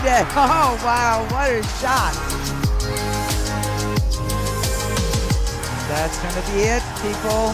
it. Oh, wow, what a shot. That's going to be it, people.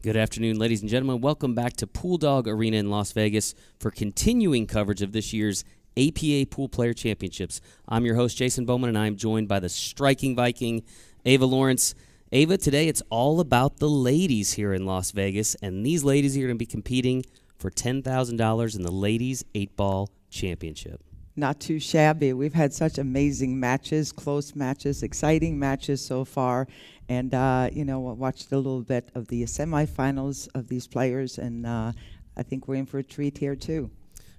Good afternoon, ladies and gentlemen. Welcome back to Pool Dog Arena in Las Vegas for continuing coverage of this year's APA Pool Player Championships. I'm your host, Jason Bowman, and I'm joined by the striking Viking, Ava Lawrence. Ava, today it's all about the ladies here in Las Vegas, and these ladies are going to be competing for $10,000 in the Ladies 8-Ball Championship. Not too shabby. We've had such amazing matches, close matches, exciting matches so far. And, watched a little bit of the semifinals of these players, and I think we're in for a treat here, too.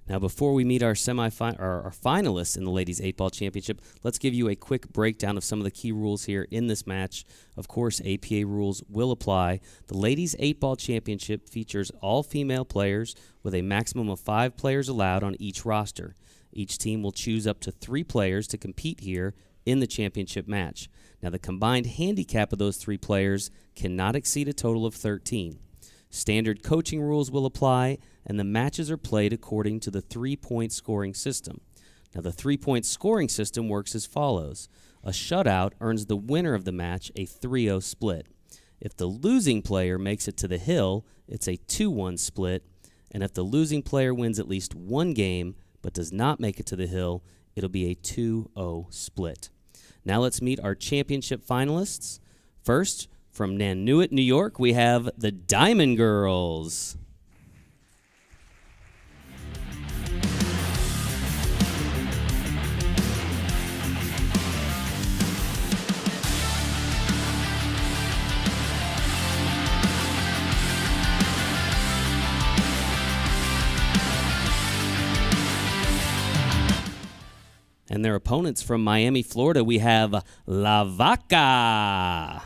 Now, before we meet our finalists in the Ladies 8-Ball Championship, let's give you a quick breakdown of some of the key rules here in this match. Of course, APA rules will apply. The Ladies 8-Ball Championship features all female players with a maximum of 5 players allowed on each roster. Each team will choose up to 3 players to compete here in the championship match. Now, the combined handicap of those 3 players cannot exceed a total of 13. Standard coaching rules will apply, and the matches are played according to the 3-point scoring system. Now, the 3-point scoring system works as follows. A shutout earns the winner of the match a 3-0 split. If the losing player makes it to the hill, it's a 2-1 split, and if the losing player wins at least one game but does not make it to the hill, it'll be a 2-0 split. Now let's meet our championship finalists. First, from Nanuette, New York, we have the Diamond Girlz. And their opponents from Miami, Florida, we have La Vaca.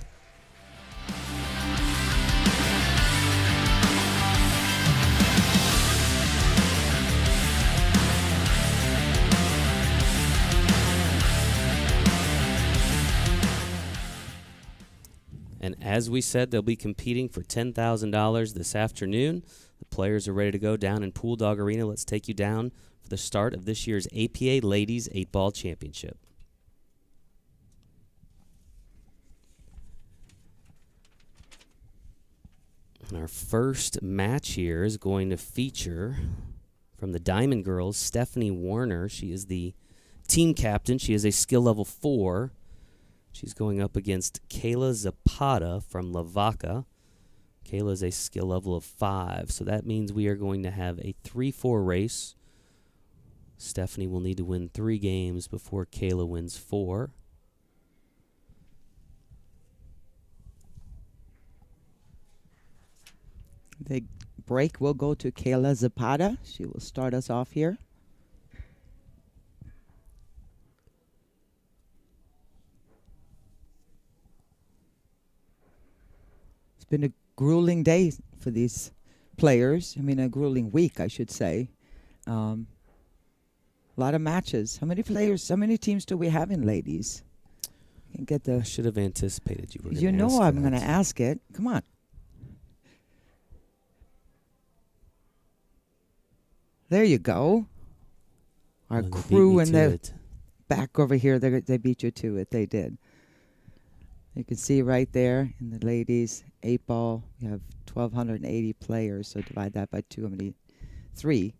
And as we said, they'll be competing for $10,000 this afternoon. The players are ready to go down in Pool Dog Arena. Let's take you down for the start of this year's APA Ladies 8-Ball Championship. And our first match here is going to feature, from the Diamond Girlz, Stephanie Warner. She is the team captain. She is a skill level 4. She's going up against Kayla Zapata from La Vaca. Kayla is a skill level of 5, so that means we are going to have a 3-4 race. Stephanie will need to win 3 games before Kayla wins 4. The break will go to Kayla Zapata. She will start us off here. It's been a grueling day for these players. I mean, a grueling week, I should say. A lot of matches. How many players, how many teams do we have in ladies? I should have anticipated you were going to ask. You know I'm going to ask it. Come on. There you go. Our crew in the back over here, they beat you to it. They did. You can see right there in the ladies 8-ball, you have 1,280 players. So divide that by 2. How many? 3.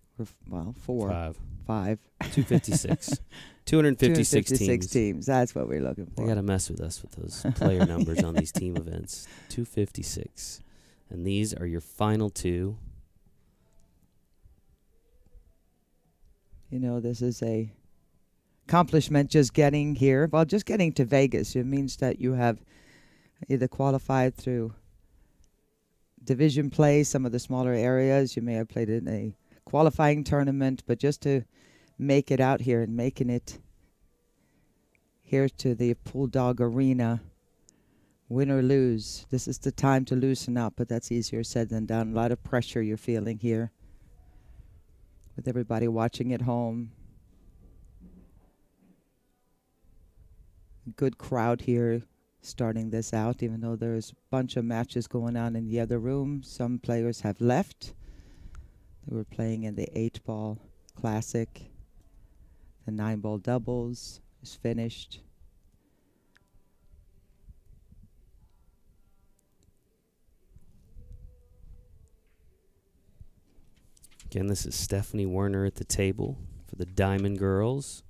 Well, 4. 5. 256. 256 teams. That's what we're looking for. They got to mess with us with those player numbers on these team events. 256. And these are your final 2. You know, this is a accomplishment just getting here. Well, just getting to Vegas. It means that you have either qualified through division play, some of the smaller areas. You may have played in a qualifying tournament, but just to make it out here and making it here to the Pool Dog Arena Win or lose, this is the time to loosen up, but that's easier said than done. A lot of pressure you're feeling here with everybody watching at home. Good crowd here starting this out, even though there's a bunch of matches going on in the other room. Some players have left. They were playing in the 8-ball classic. The 9-ball doubles is finished. Again, this is Stephanie Werner at the table for the Diamond Girls.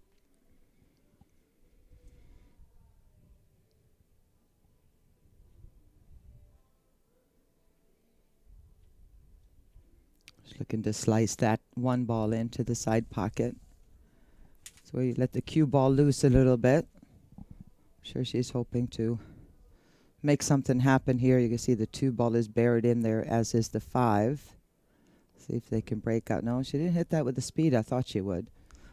Just looking to slice that one ball into the side pocket. So you let the cue ball loose a little bit. I'm sure she's hoping to make something happen here. You can see the 2 ball is buried in there, as is the 5. See if they can break out. No, she didn't hit that with the speed I thought she would.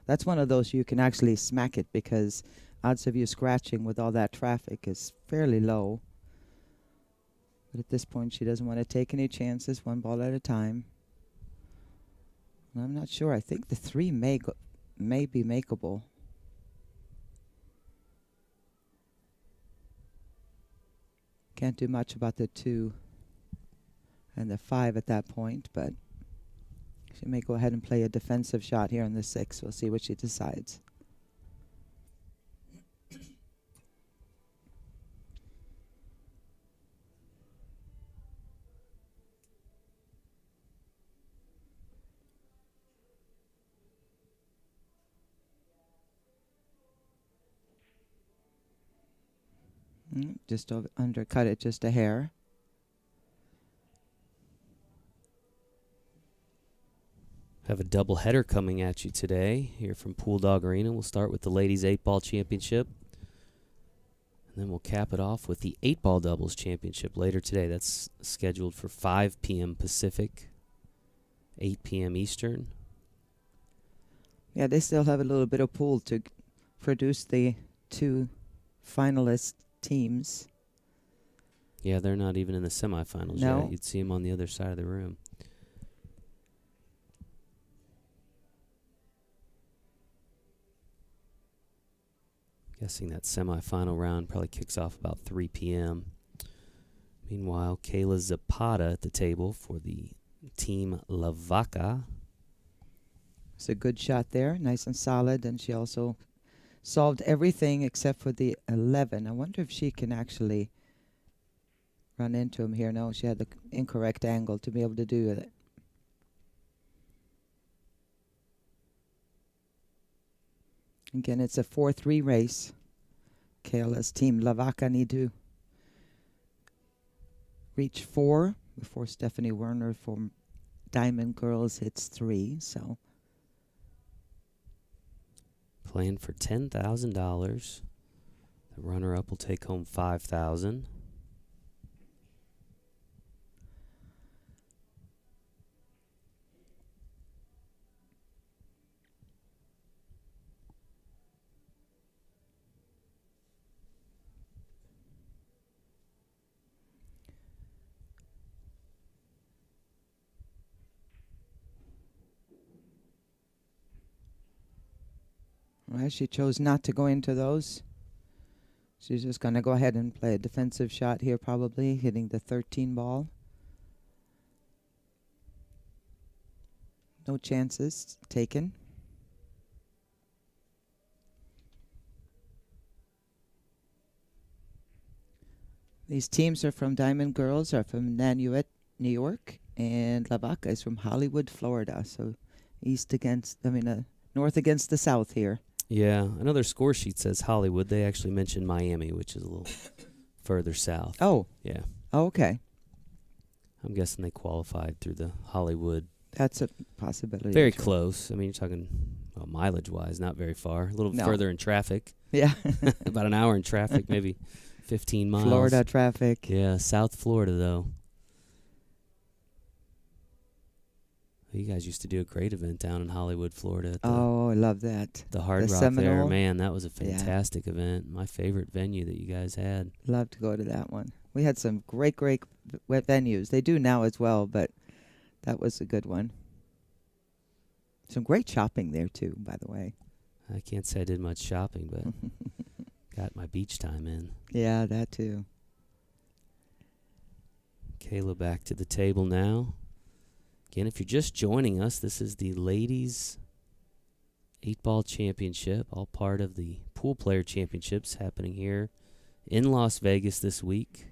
That's one of those you can actually smack it, because odds of you scratching with all that traffic is fairly low. But at this point, she doesn't want to take any chances, 1 ball at a time. And I'm not sure. I think the 3 may be makeable. Can't do much about the 2 and the 5 at that point, but she may go ahead and play a defensive shot here on the 6. We'll see what she decides. Just undercut it just a hair. Have a double header coming at you today here from Pool Dog Arena. We'll start with the Ladies 8-Ball Championship. And then we'll cap it off with the 8-Ball Doubles Championship later today. That's scheduled for 5 p.m. Pacific, 8 p.m. Eastern. Yeah, they still have a little bit of pool to produce the 2 finalist teams. Yeah, they're not even in the semifinals No. yet. You'd see them on the other side of the room. Guessing that semifinal round probably kicks off about 3 p.m. Meanwhile, Kayla Zapata at the table for the team La Vaca. It's a good shot there, nice and solid, and she also solved everything except for the 11. I wonder if she can actually run into him here. No, she had the incorrect angle to be able to do it. Again, it's a 4-3 race. Kayla's team La Vaca need to reach 4 before Stephanie Werner from Diamond Girlz hits 3. So Playing for $10,000. The runner-up will take home $5,000. well, she chose not to go into those. She's just going to go ahead and play a defensive shot here, probably hitting the 13 ball. No chances taken. These teams are from Diamond Girlz, are from Nanuette, New York, and La Vaca is from Hollywood, Florida. So north against the south here. Yeah, another score sheet says Hollywood. They actually mentioned Miami, which is a little further south. Oh. Yeah. Oh, okay. I'm guessing they qualified through the Hollywood. That's a possibility. Very close. I mean, you're talking mileage-wise, not very far. A little further in traffic. Yeah. About an hour in traffic, maybe 15 miles. Florida traffic. Yeah, South Florida, though. You guys used to do a great event down in Hollywood, Florida. At the, Oh, I love that. the Hard the Rock there. Seminole. Man, that was a Yeah. fantastic event. My favorite venue that you guys had. Love to go to that one. We had some great venues. They do now as well, but that was a good one. Some great shopping there, too, by the way. I can't say I did much shopping, but got my beach time in. Yeah, that too. Kayla back to the table now. Again, if you're just joining us, this is the Ladies 8-Ball Championship, all part of the Pool Player Championships happening here in Las Vegas this week.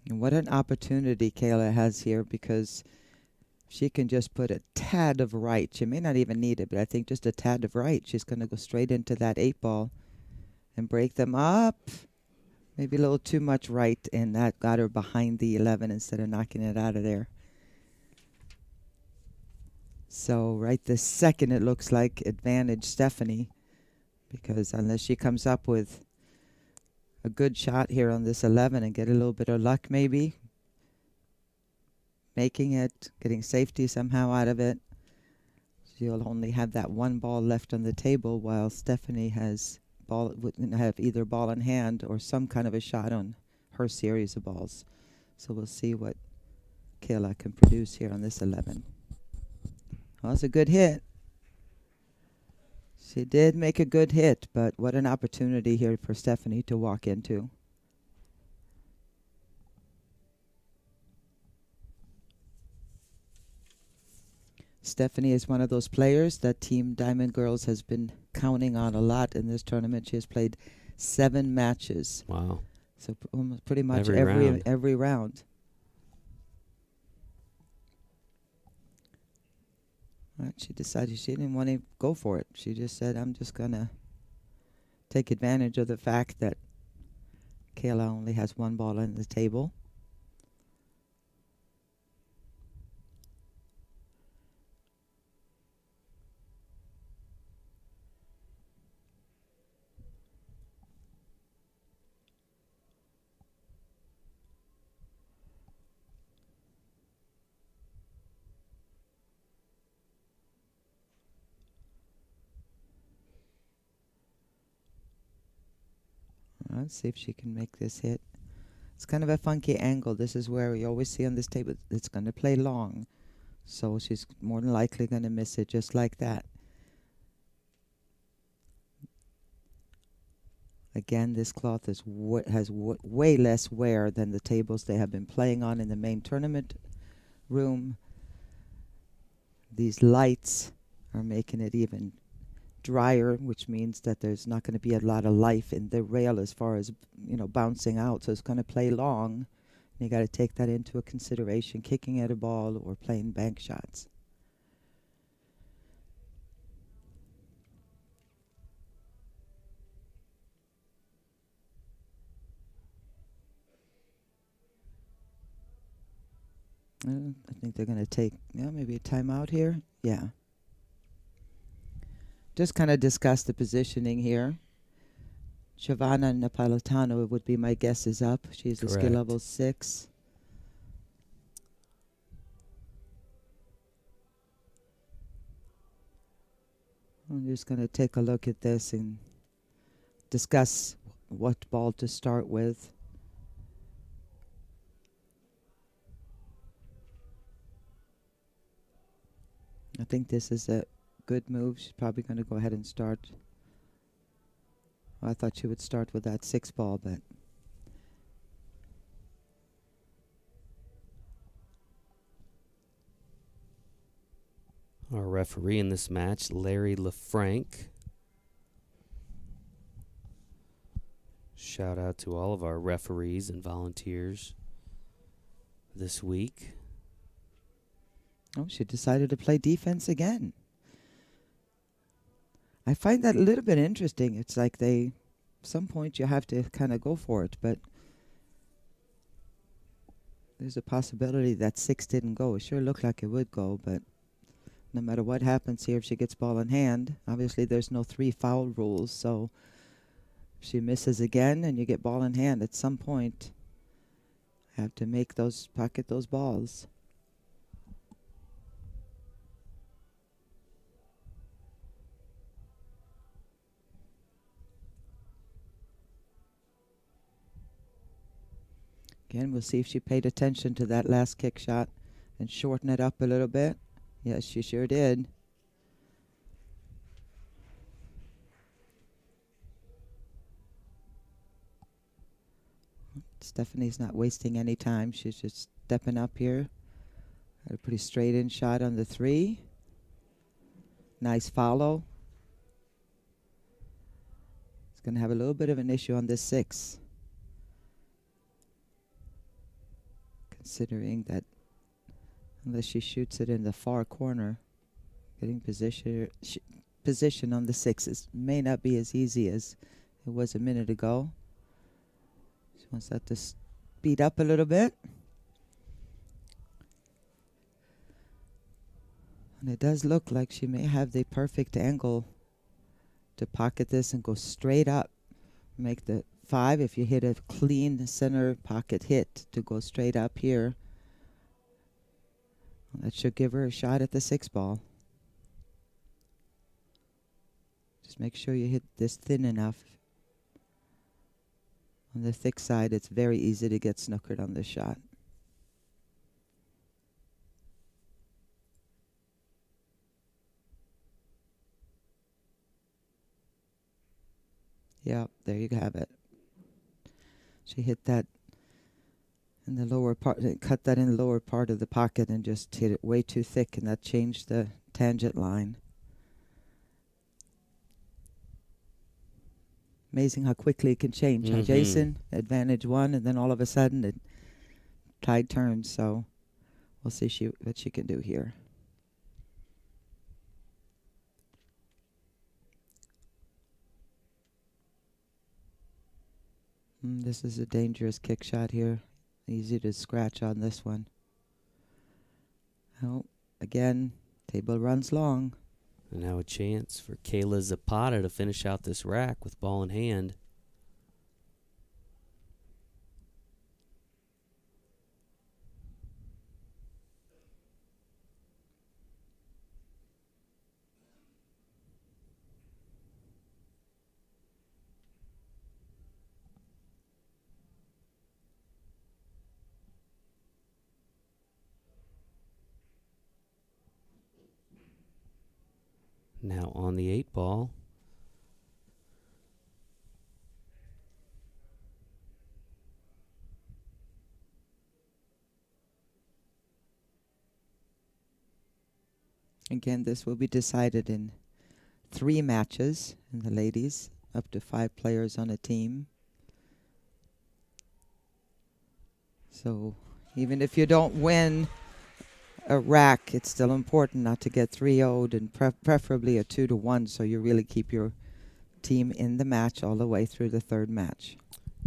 And what an opportunity Kayla has here, because she can just put a tad of right. She may not even need it, but I think just a tad of right. She's going to go straight into that 8-ball and break them up. Maybe a little too much right, and that got her behind the 11 instead of knocking it out of there. So right this second, it looks like advantage Stephanie, because unless she comes up with a good shot here on this 11 and get a little bit of luck maybe, making it, getting safety somehow out of it, she'll only have that one ball left on the table, while Stephanie has wouldn't have either ball in hand or some kind of a shot on her series of balls. So we'll see what Kayla can produce here on this 11. Well, it's a good hit. She did make a good hit, but what an opportunity here for Stephanie to walk into. Stephanie is one of those players that Team Diamond Girlz has been counting on a lot in this tournament. She has played 7 matches. Wow. So almost pretty much Every every round. Right, she decided she didn't want to go for it. She just said, I'm just going to take advantage of the fact that Kayla only has one ball on the table. Let's see if she can make this hit. It's kind of a funky angle. This is where we always see on this table it's going to play long. So she's more than likely going to miss it just like that. Again, this cloth is has way less wear than the tables they have been playing on in the main tournament room. These lights are making it even drier, which means that there's not going to be a lot of life in the rail as far as, you know, bouncing out. So it's going to play long. You got to take that into a consideration, kicking at a ball or playing bank shots. I think they're going to take, maybe a timeout here. Yeah. Just kind of discuss the positioning here. Giovanna Napolitano would be my guess is up. She's a skill level 6. I'm just going to take a look at this and discuss what ball to start with. I think this is a good move. She's probably going to go ahead and start. Well, I thought she would start with that 6 ball, but Our referee in this match, Larry LaFranc. Shout out to all of our referees and volunteers this week. Oh, she decided to play defense again. I find that a little bit interesting. It's like some point you have to kind of go for it, but there's a possibility that 6 didn't go. It sure looked like it would go, but no matter what happens here, if she gets ball in hand, obviously there's no 3 foul rules, so if she misses again and you get ball in hand at some point, Have to make those, pocket those balls. Again, we'll see if she paid attention to that last kick shot and shorten it up a little bit. Yes, she sure did. Stephanie's not wasting any time. She's just stepping up here. Got a pretty straight in shot on the 3. Nice follow. It's going to have a little bit of an issue on this 6. Considering that unless she shoots it in the far corner, getting position on the 6s may not be as easy as it was a minute ago. She wants that to speed up a little bit. And it does look like she may have the perfect angle to pocket this and go straight up. Make the 5 if you hit a clean center pocket hit to go straight up here. Well, that should give her a shot at the 6 ball. Just make sure you hit this thin enough. On the thick side, it's very easy to get snookered on this shot. Yeah, there you have it. She hit that in the lower part, cut that in the lower part of the pocket and just hit it way too thick, and that changed the tangent line. Amazing how quickly it can change. Huh, Jason? Advantage 1, and then all of a sudden the tide turns. So we'll see what she can do here. This is a dangerous kick shot here. Easy to scratch on this one. Oh, again, table runs long. And now a chance for Kayla Zapata to finish out this rack with ball in hand. Now on the 8 ball. Again, this will be decided in 3 matches in the ladies, up to 5 players on a team. So even if you don't win a rack, it's still important not to get 3-0'd and preferably a 2-1, so you really keep your team in the match all the way through the 3rd match.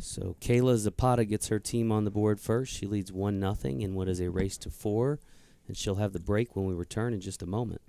So Kayla Zapata gets her team on the board first. She leads 1-0 in what is a race to 4, and she'll have the break when we return in just a moment.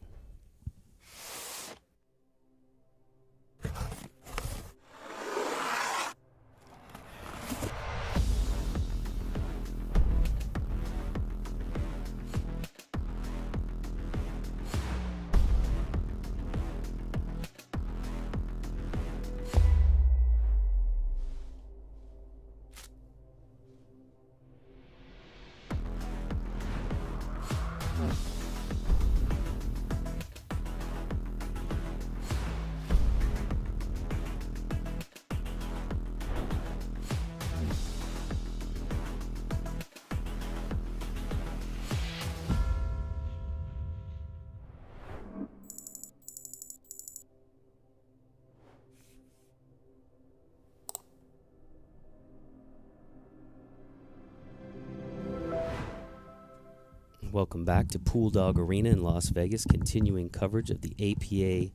Welcome back to Pool Dog Arena in Las Vegas, continuing coverage of the APA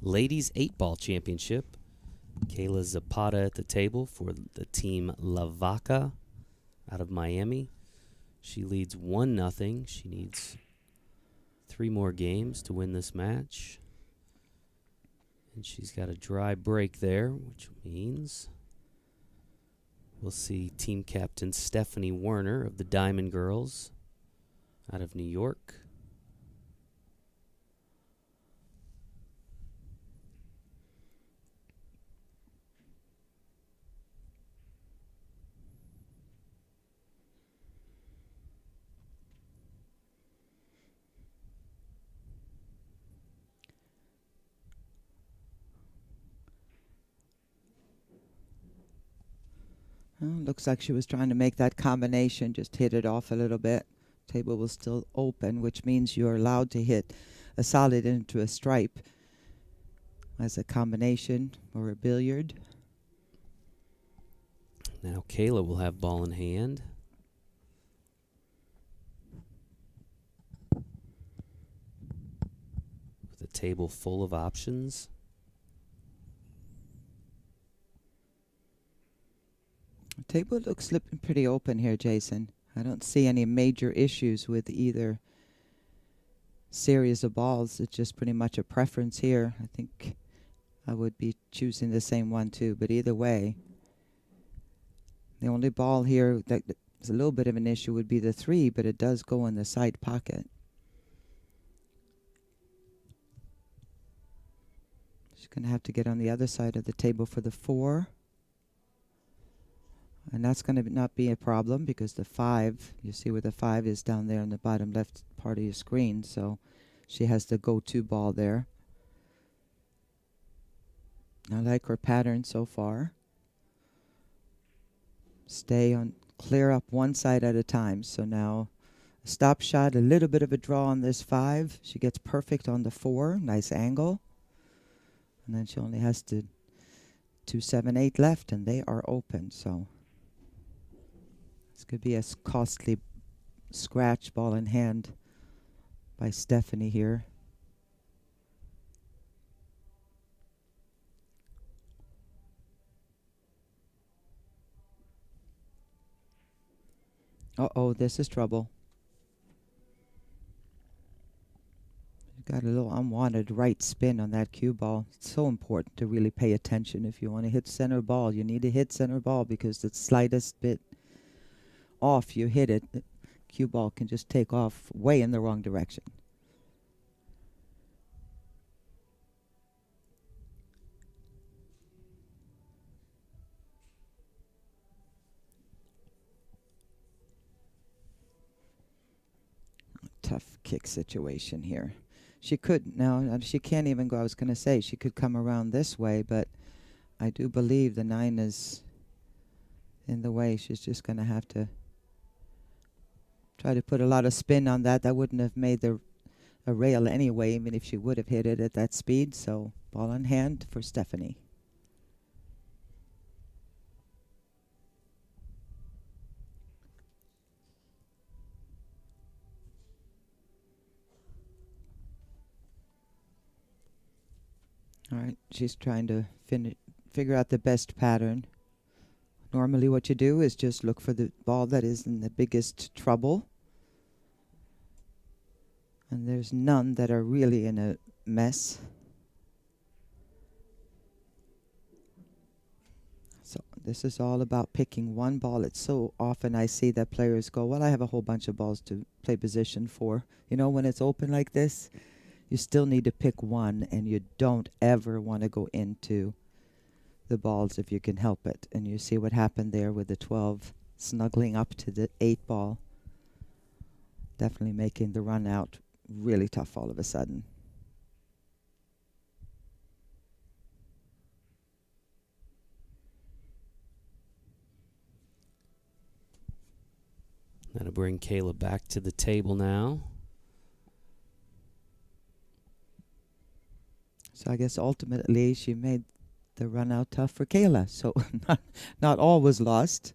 Ladies 8-Ball Championship. Kayla Zapata at the table for the team Vaca out of Miami. She leads 1-0. She needs 3 more games to win this match. And she's got a dry break there, which means We'll see team captain Stephanie Werner of the Diamond Girls out of New York. Looks like she was trying to make that combination, just hit it off a little bit. Table was still open, which means you're allowed to hit a solid into a stripe as a combination or a billiard. Now Kayla will have ball in hand. With a table full of options. The table looks slipping pretty open here, Jason. I don't see any major issues with either series of balls. It's just pretty much a preference here. I think I would be choosing the same one too, but either way, the only ball here that is a little bit of an issue would be the 3, but it does go in the side pocket. She's going to have to get on the other side of the table for the 4. And that's going to not be a problem because the 5, you see where the 5 is down there in the bottom left part of your screen. So she has the go-to ball there. I like her pattern so far. Stay on, clear up one side at a time. So now a stop shot, a little bit of a draw on this 5. She gets perfect on the 4, nice angle. And then she only has to 2, 7, 8 left, and they are open. So this could be a costly scratch ball in hand by Stephanie here. Uh-oh, this is trouble. Got a little unwanted right spin on that cue ball. It's so important to really pay attention. If you want to hit center ball, you need to hit center ball because the slightest bit off you hit it, the cue ball can just take off way in the wrong direction. Tough kick situation here. She could, now she can't even go, I was going to say she could come around this way, but I do believe the 9 is in the way. She's just going to have to try to put a lot of spin on that. That wouldn't have made a rail anyway, even if she would have hit it at that speed. So ball in hand for Stephanie. All right, she's trying to figure out the best pattern. Normally what you do is just look for the ball that is in the biggest trouble. And there's none that are really in a mess. So this is all about picking one ball. It's so often I see that players go, well, I have a whole bunch of balls to play position for. You know, when it's open like this, you still need to pick one, and you don't ever want to go into the balls if you can help it. And you see what happened there with the 12 snuggling up to the 8 ball. Definitely making the run out really tough all of a sudden. That'll bring Kayla back to the table now. So I guess ultimately she made the run out tough for Kayla. So not all was lost.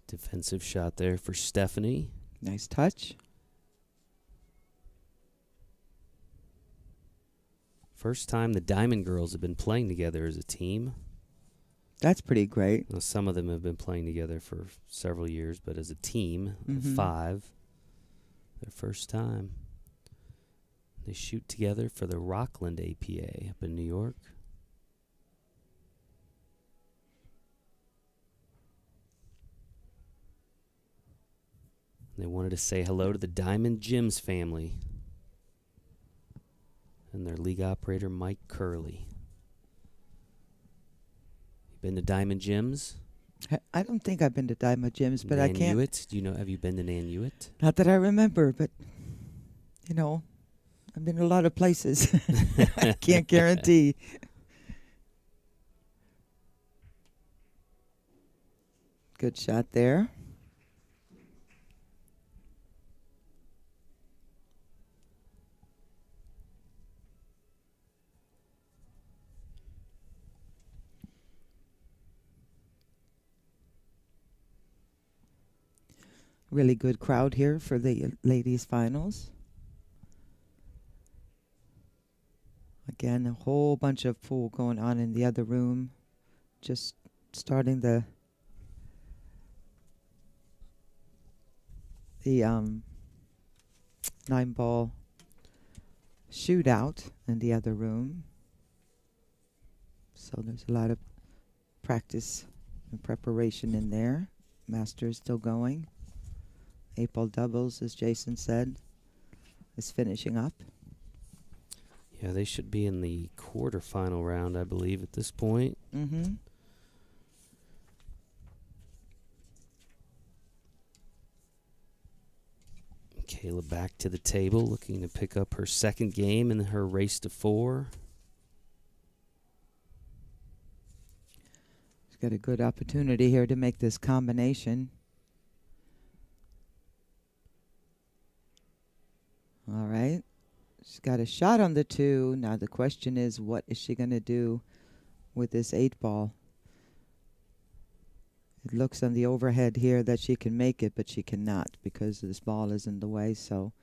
Defensive shot there for Stephanie. Nice touch. First time the Diamond Girlz have been playing together as a team. That's pretty great. Now, some of them have been playing together for several years, but as a team of Mhm. 5, their first time. They shoot together for the Rockland APA up in New York. They wanted to say hello to the Diamond Gyms family and their league operator, Mike Curley. You been to Diamond Gyms? I don't think I've been to Diamond Gyms, but I can't. Nanuette? Do you know? Have you been to Nanuette? Not that I remember, but, you know, I've been to a lot of places. I can't guarantee. Good shot there. Really good crowd here for the ladies' finals. Again, a whole bunch of pool going on in the other room. Just starting the 9-ball shootout in the other room. So there's a lot of practice and preparation in there. Masters still going. 8-ball doubles, as Jason said, is finishing up. Yeah, they should be in the quarterfinal round, I believe, at this point. Mm-hmm. Kayla back to the table, looking to pick up her second game in her race to 4. She's got a good opportunity here to make this combination. All right. She's got a shot on the 2. Now the question is, what is she going to do with this 8-ball? It looks on the overhead here that she can make it, but she cannot because this ball is in the way. So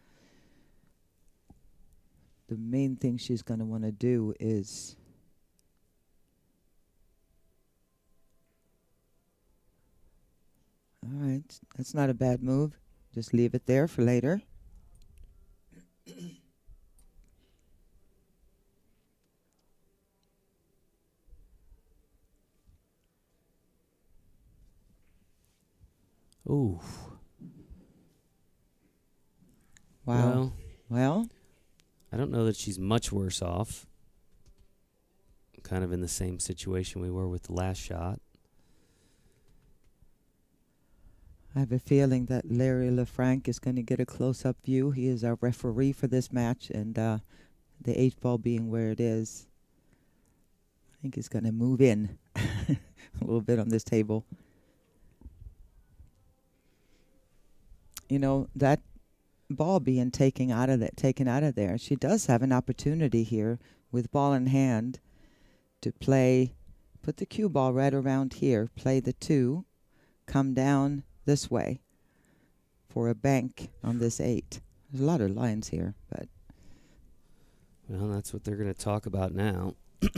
the main thing she's going to want to do is all right, that's not a bad move. Just leave it there for later. Ooh. Wow. Well, I don't know that she's much worse off. Kind of in the same situation we were with the last shot. I have a feeling that Larry LaFranc is going to get a close-up view. He is our referee for this match, and the 8-ball being where it is, I think he's going to move in a little bit on this table. You know, that ball being taken out of there, she does have an opportunity here with ball in hand to play, put the cue ball right around here, play the 2, come down this way for a bank on this 8. There's a lot of lines here, but Well, that's what they're going to talk about now. what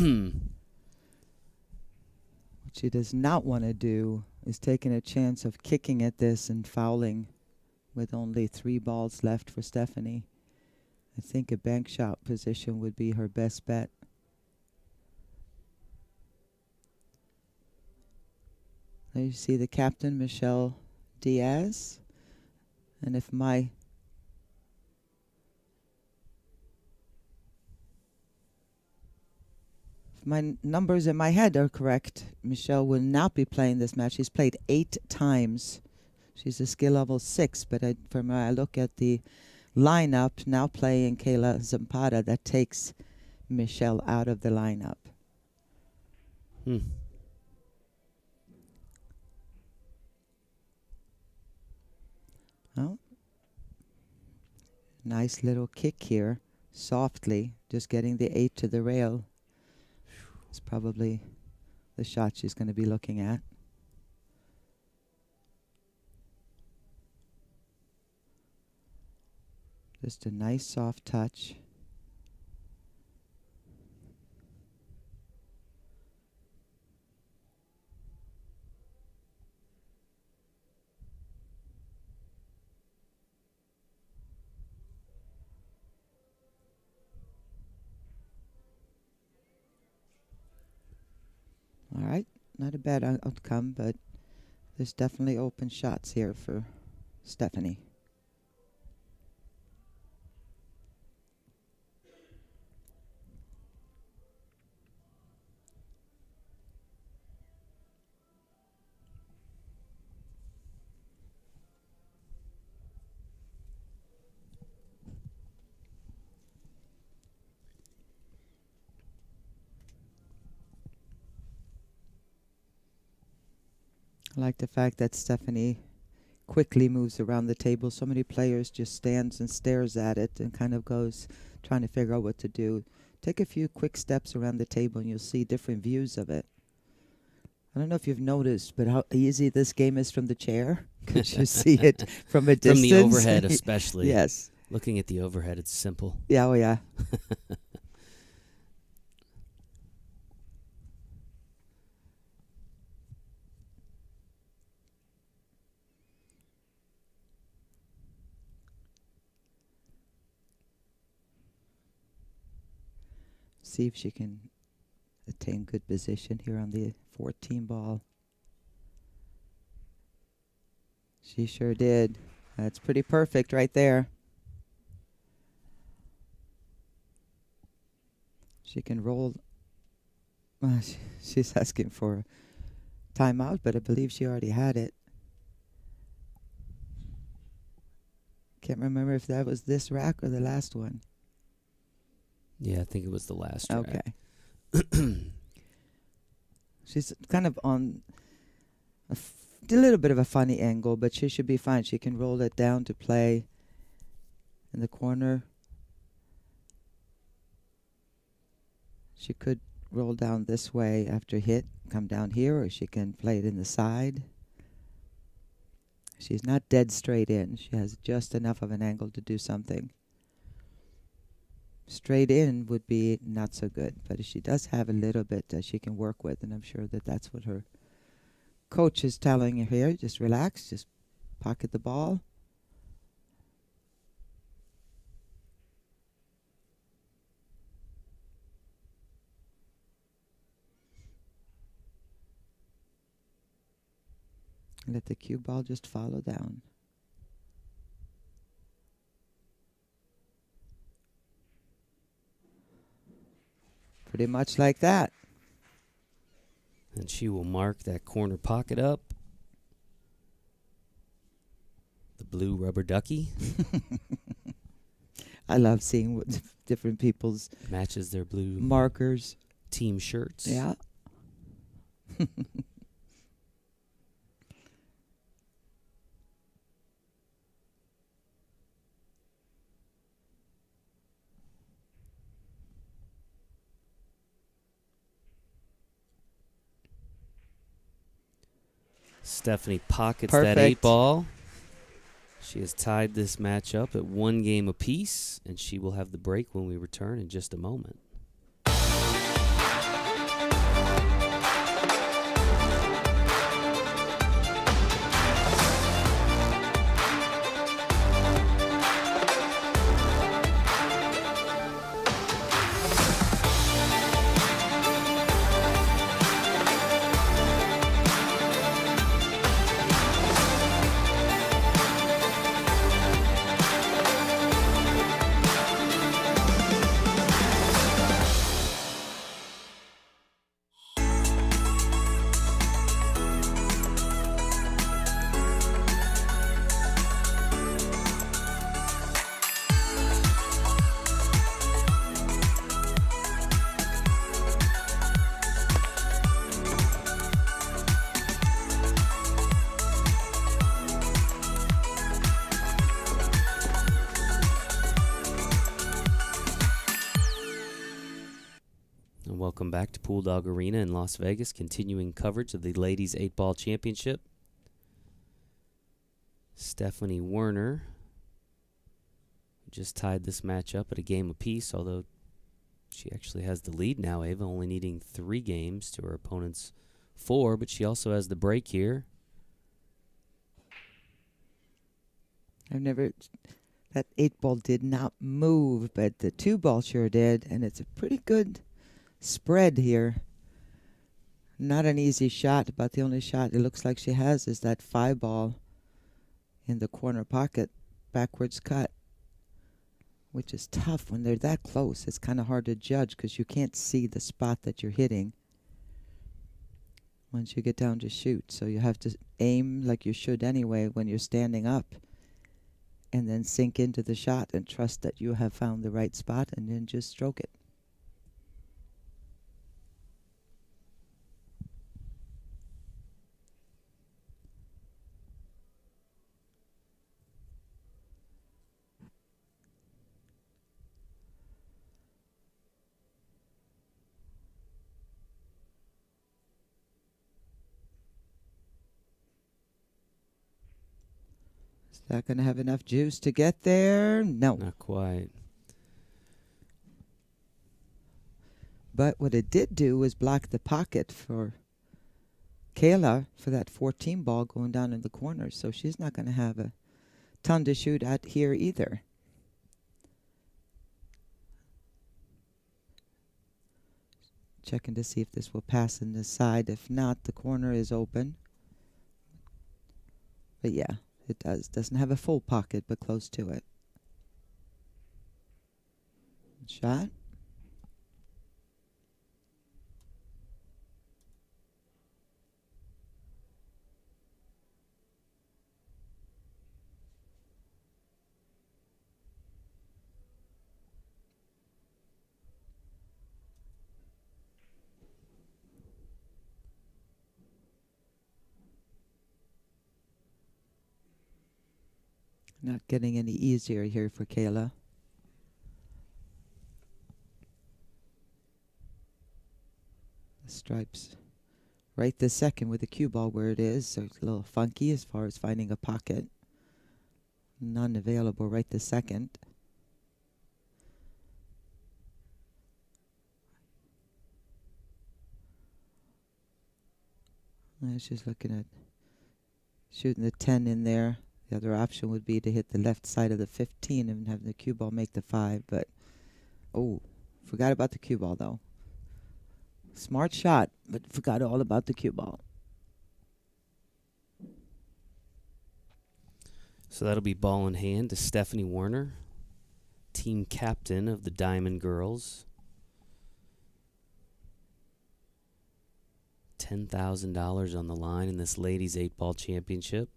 she does not want to do is taking a chance of kicking at this and fouling with only 3 balls left for Stephanie. I think a bank shot position would be her best bet. There you see the captain, Michelle Diaz. And if my numbers in my head are correct, Michelle will not be playing this match. She's played 8 times. She's a skill level 6, but from when I look at the lineup, now playing Kayla Zampata, that takes Michelle out of the lineup. Well, nice little kick here, softly, just getting the 8 to the rail. It's probably the shot she's going to be looking at. Just a nice soft touch. All right, not a bad outcome, but there's definitely open shots here for Stephanie. I like the fact that Stephanie quickly moves around the table. So many players just stands and stares at it and kind of goes trying to figure out what to do. Take a few quick steps around the table and you'll see different views of it. I don't know if you've noticed, but how easy this game is from the chair. Because you see it from a distance. From the overhead especially. Yes. Looking at the overhead, it's simple. Yeah, oh yeah. See if she can attain good position here on the 14 ball. She sure did. That's pretty perfect right there. She can roll. She's asking for a timeout, but I believe she already had it. Can't remember if that was this rack or the last one. Yeah, I think it was the last track. Okay. She's kind of on a little bit of a funny angle, but she should be fine. She can roll it down to play in the corner. She could roll down this way after hit, come down here, or she can play it in the side. She's not dead straight in. She has just enough of an angle to do something. Straight in would be not so good, but she does have a little bit that she can work with, and I'm sure that that's what her coach is telling her here. Just relax, just pocket the ball. Let the cue ball just follow down. Pretty much like that. And she will mark that corner pocket up. The blue rubber ducky. I love seeing what different people's matches their blue markers. Team shirts. Yeah. Stephanie pockets Perfect. that 8 ball. She has tied this match up at 1 game apiece, and she will have the break when we return in just a moment. Welcome back to Pool Dog Arena in Las Vegas, continuing coverage of the Ladies 8-Ball Championship. Stephanie Werner just tied this match up at a game apiece, although she actually has the lead now, Ava, only needing 3 games to her opponent's 4, but she also has the break here. That 8-ball did not move, but the 2-ball sure did, and it's a pretty good spread here. Not an easy shot, but the only shot it looks like she has is that 5-ball in the corner pocket, backwards cut, which is tough when they're that close. It's kind of hard to judge because you can't see the spot that you're hitting once you get down to shoot. So you have to aim like you should anyway when you're standing up, and then sink into the shot and trust that you have found the right spot, and then just stroke it. Is that going to have enough juice to get there? No. Not quite. But what it did do was block the pocket for Kayla for that 14 ball going down in the corner. So she's not going to have a ton to shoot at here either. Checking to see if this will pass in this side. If not, the corner is open. But yeah, it does. Doesn't have a full pocket, but close to it. Shot. Not getting any easier here for Kayla. The stripes right this second with the cue ball where it is, so it's a little funky as far as finding a pocket. None available right this second. She's looking at shooting the 10 in there. The other option would be to hit the left side of the 15 and have the cue ball make the 5, but oh, forgot about the cue ball though. Smart shot, but forgot all about the cue ball. So that'll be ball in hand to Stephanie Warner, team captain of the Diamond Girls. $10,000 on the line in this ladies 8-ball championship.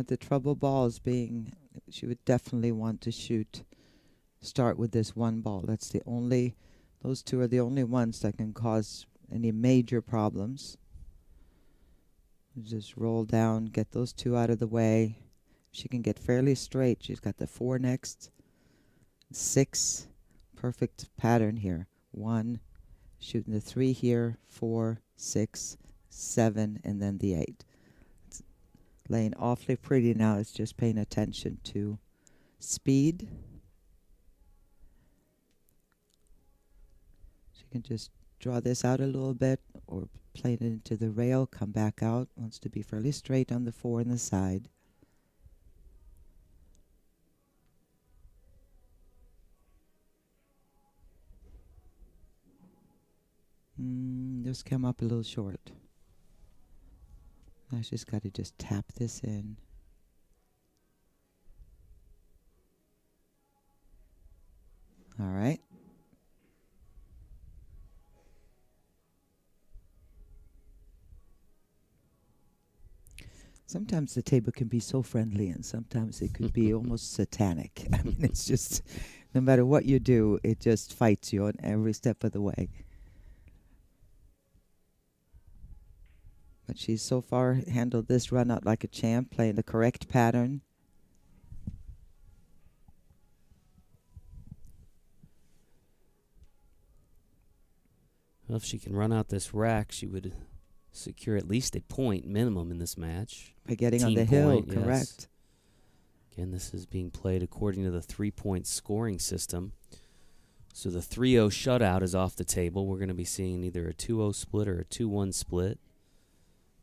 The trouble balls being, she would definitely want to start with this 1 ball. That's the only, those 2 are the only ones that can cause any major problems. Just roll down, get those 2 out of the way. She can get fairly straight. She's got the 4 next, 6, perfect pattern here. 1, shooting the 3 here, 4, 6, 7, and then the 8. Laying awfully pretty now. It's just paying attention to speed. She can just draw this out a little bit or play it into the rail, come back out. Wants to be fairly straight on the 4 on the side. Just came up a little short. Now she's got to just tap this in. All right. Sometimes the table can be so friendly, and sometimes it could be almost satanic. I mean, it's just, no matter what you do, it just fights you on every step of the way. But she's so far handled this run out like a champ, playing the correct pattern. Well, if she can run out this rack, she would secure at least a point minimum in this match. By getting on Team the hill, point, yes. correct. Again, this is being played according to the 3-point scoring system. So the 3-0 shutout is off the table. We're going to be seeing either a 2-0 split or a 2-1 split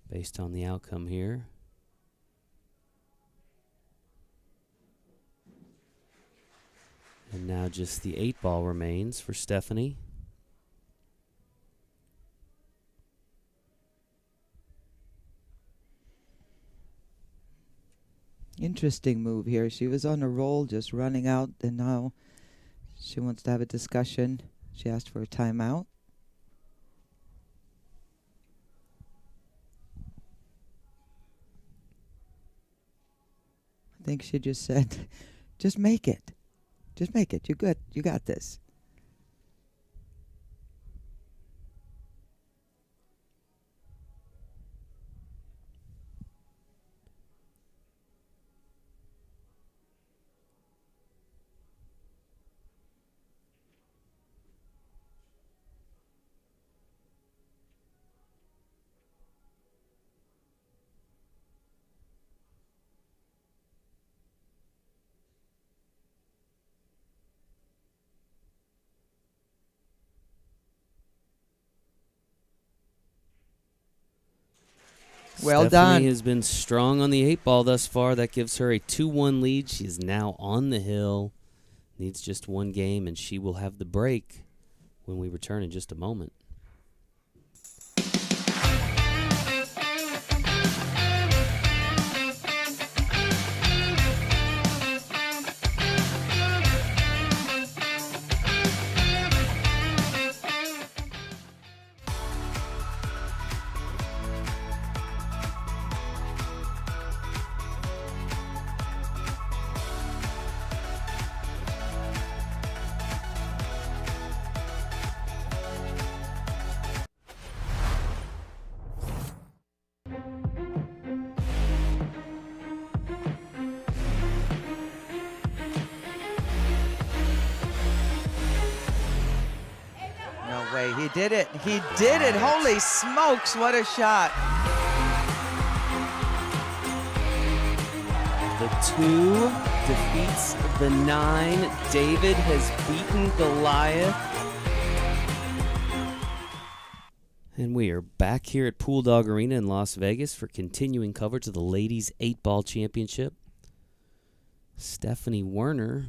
based on the outcome here. And now just the 8-ball remains for Stephanie. Interesting move here. She was on a roll, just running out, and now she wants to have a discussion. She asked for a timeout. I think she just said, just make it. Just make it. You're good. You got this. Well done. Stephanie has been strong on the 8-ball thus far. That gives her a 2-1 lead. She is now on the hill. Needs just one game, and she will have the break when we return in just a moment. No way. He did it. He did it. Holy smokes. What a shot. The 2 defeats the 9. David has beaten Goliath. And we are back here at Pool Dog Arena in Las Vegas for continuing coverage of the Ladies 8-Ball Championship. Stephanie Werner,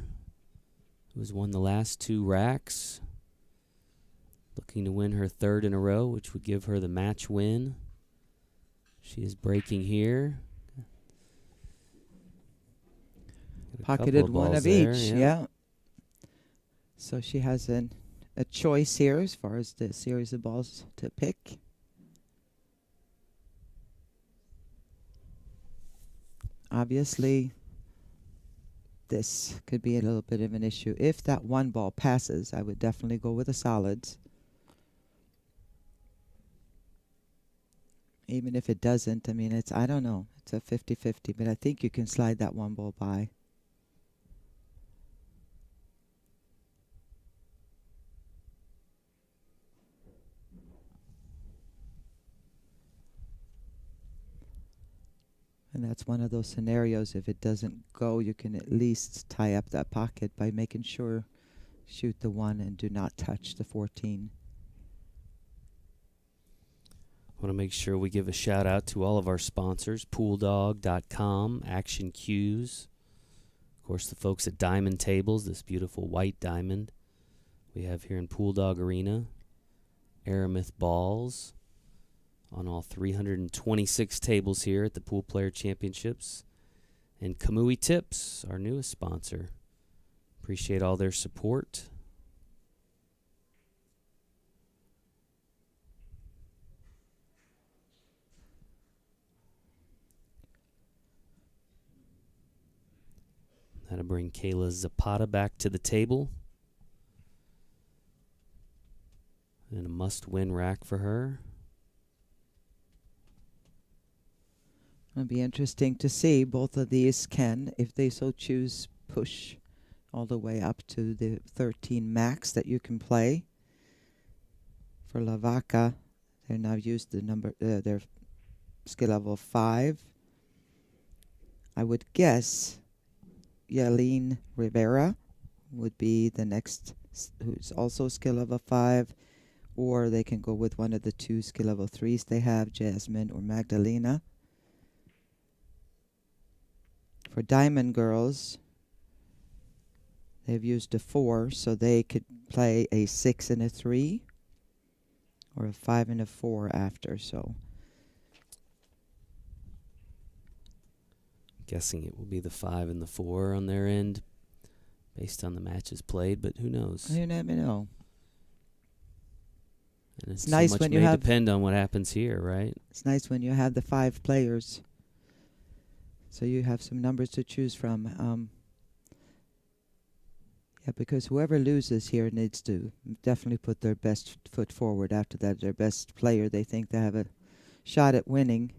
who has won the last 2 racks, looking to win her 3rd in a row, which would give her the match win. She is breaking here. Pocketed one of each, yeah. So she has a choice here as far as the series of balls to pick. Obviously, this could be a little bit of an issue. If that 1 ball passes, I would definitely go with the solids. Even if it doesn't, I mean, I don't know. It's a 50-50, but I think you can slide that 1 ball by. And that's one of those scenarios. If it doesn't go, you can at least tie up that pocket by making sure shoot the 1 and do not touch the 14. I want to make sure we give a shout out to all of our sponsors, PoolDog.com, Action Cues, of course the folks at Diamond Tables, this beautiful white diamond we have here in Pool Dog Arena, Aramith Balls on all 326 tables here at the Pool Player Championships, and Kamui Tips, our newest sponsor. Appreciate all their support. That'll bring Kayla Zapata back to the table. And a must-win rack for her. It'll be interesting to see. Both of these can, if they so choose, push all the way up to the 13 max that you can play. For La Vaca, they're now used the number, their skill level 5. I would guess Yaline Rivera would be the next, who's also skill level 5, or they can go with one of the 2 skill level 3s they have, Jasmine or Magdalena. For Diamond Girlz, they've used a 4, so they could play a 6 and a 3, or a 5 and a 4 after, so. Guessing it will be the 5 and the 4 on their end, based on the matches played, but who knows? You never know. And It's nice so much when you may have- depend on what happens here, right? It's nice when you have the 5 players, so you have some numbers to choose from. Yeah, because whoever loses here needs to definitely put their best foot forward after that. Their best player, they think they have a shot at winning.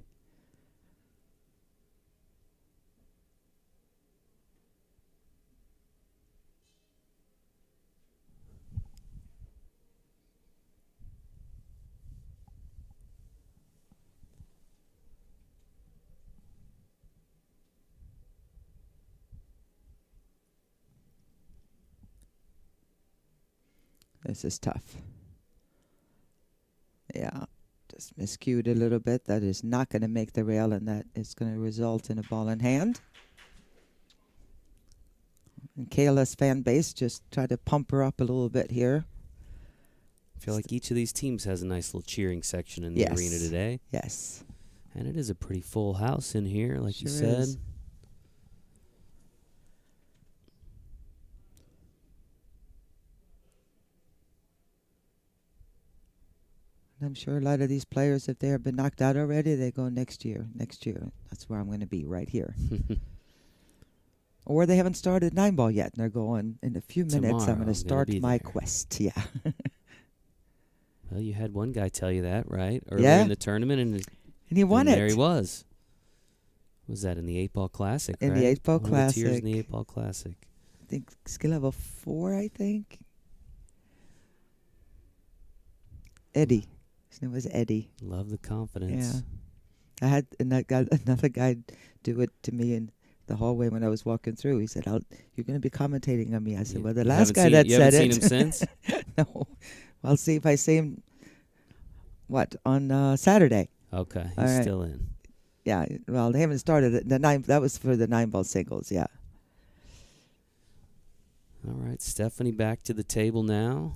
This is tough. Yeah, just miscued a little bit. That is not going to make the rail, and that is going to result in a ball in hand. And Kayla's fan base just try to pump her up a little bit here. I feel like each of these teams has a nice little cheering section in the Yes. arena today. Yes. And it is a pretty full house in here, like you Sure said. is. I'm sure a lot of these players, if they have been knocked out already, they go next year. Next year, that's where I'm going to be, right here. Or they haven't started 9-ball yet, and they're going, in a few minutes, I'm Tomorrow, going I'm to gonna start be my there. quest. Yeah. Well, you had one guy tell you that, right? Earlier Yeah. in the tournament, and And he won and it. there he was. Was that in the 8-ball classic, In right? the 8-ball One of the tiers in the classic. 8-ball classic. I think skill level 4, I think. Eddie. His name was Eddie. Love the confidence. Yeah. I had another guy do it to me in the hallway when I was walking through. He said, "You're going to be commentating on me." I said, "Well, the last guy that you said haven't it." seen him since? No. Well, I'll see if I see him, on Saturday. Okay, All he's right. still in. Yeah, well, they haven't started it. That was for the 9-ball singles, yeah. All right, Stephanie back to the table now.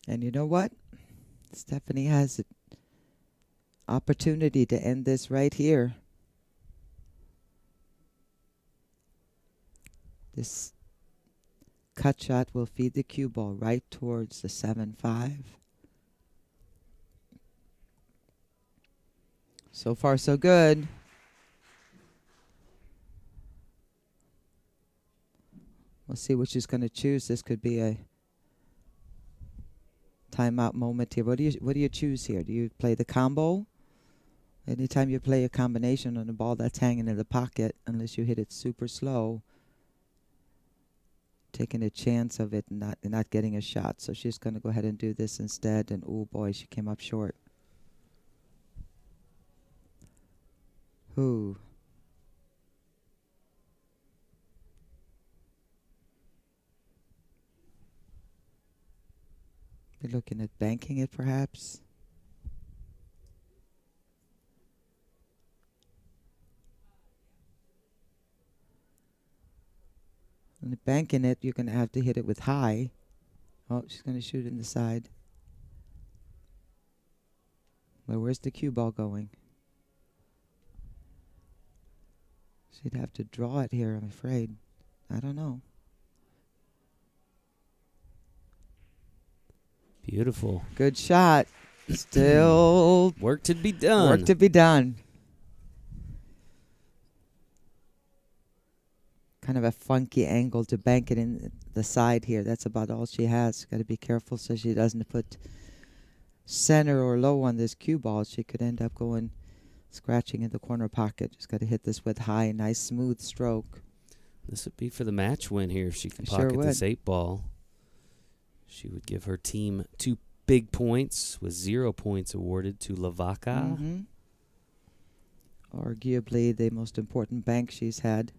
And you know what? Stephanie has an opportunity to end this right here. This cut shot will feed the cue ball right towards the 7-5. So far, so good. We'll see what she's going to choose. This could be a timeout moment here. What do you choose here? Do you play the combo? Anytime you play a combination on a ball that's hanging in the pocket, unless you hit it super slow, taking a chance of it not getting a shot. So she's going to go ahead and do this instead. And oh boy, she came up short. Ooh. Be looking at banking it perhaps. And banking it, you're going to have to hit it with high. Oh, she's going to shoot in the side. Well, where's the cue ball going? She'd have to draw it here, I'm afraid. I don't know. Beautiful. Good shot. Still Work to be done. work to be done. kind of a funky angle to bank it in the side here. That's about all she has. Got to be careful so she doesn't put center or low on this cue ball. She could end up going scratching in the corner pocket. Just got to hit this with high, nice smooth stroke. This would be for the match win here if she can Sure pocket this would. 8-ball. She would give her team 2 big points with 0 points awarded to La Vaca. Arguably the most important bank she's had,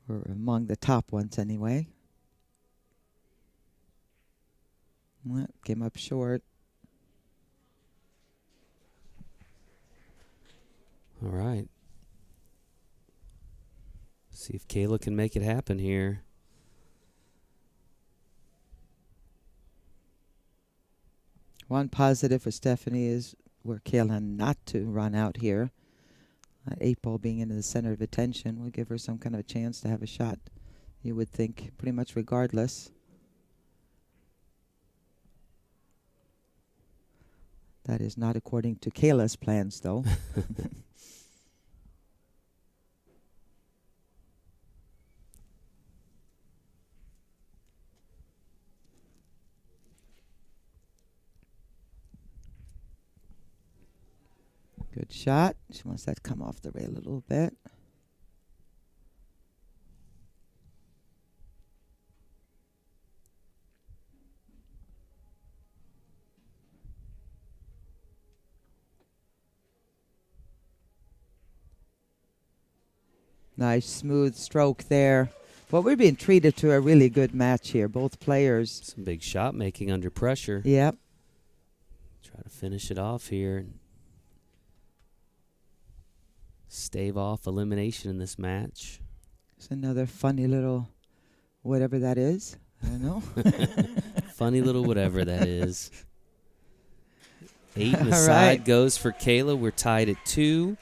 or among the top ones anyway. Well, came up short. All right. See if Kayla can make it happen here. One positive for Stephanie is we're Kayla not to run out here. 8-ball being in the center of attention will give her some kind of a chance to have a shot, you would think, pretty much regardless. That is not according to Kayla's plans, though. Good shot. She wants that to come off the rail a little bit. Nice smooth stroke there. Well, we're being treated to a really good match here. Both players. Some big shot making under pressure. Yep. Try to finish it off here. Stave off elimination in this match. It's another funny little whatever that is. I don't know. Funny little whatever that is. 8 and the All side right. goes for Kayla. We're tied at 2.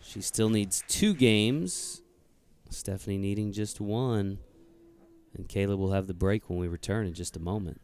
She still needs 2 games. Stephanie needing just 1. And Kayla will have the break when we return in just a moment.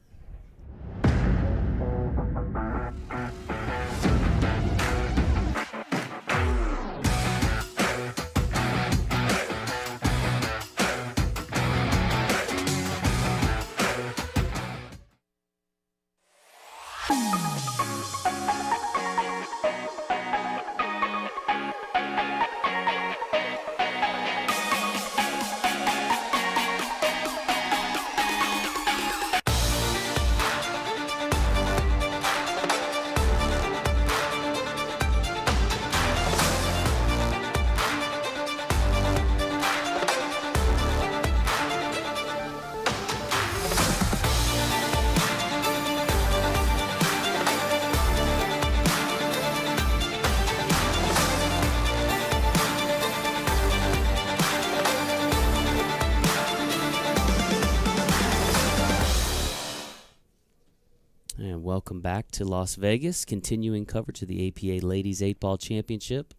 And welcome back to Las Vegas, continuing coverage of the APA Ladies 8-Ball Championship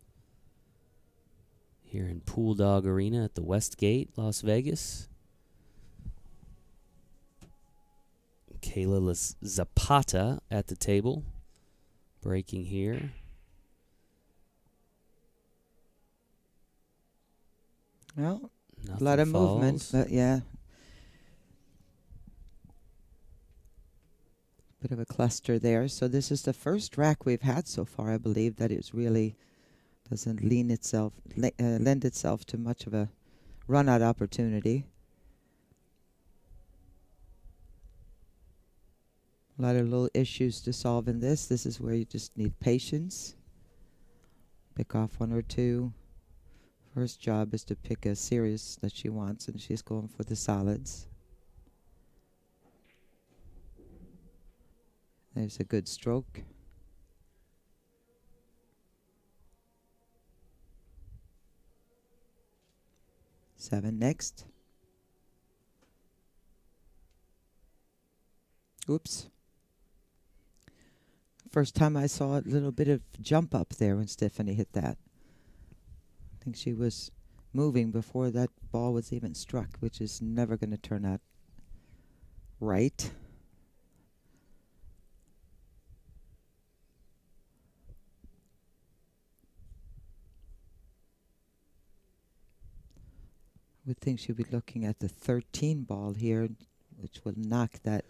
here in Pool Dog Arena at the Westgate, Las Vegas. Kayla Zapata at the table, breaking here. Well, Nothing a lot of movement, falls. but yeah. Bit of a cluster there. So this is the first rack we've had so far, I believe, that it really doesn't lend itself to much of a run-out opportunity. A lot of little issues to solve in this. This is where you just need patience. Pick off 1 or 2. First job is to pick a series that she wants, and she's going for the solids. There's a good stroke. Seven next. Oops. First time I saw a little bit of jump up there when Stephanie hit that. I think she was moving before that ball was even struck, which is never going to turn out right. would think she'll be looking at the 13 ball here, which will knock that.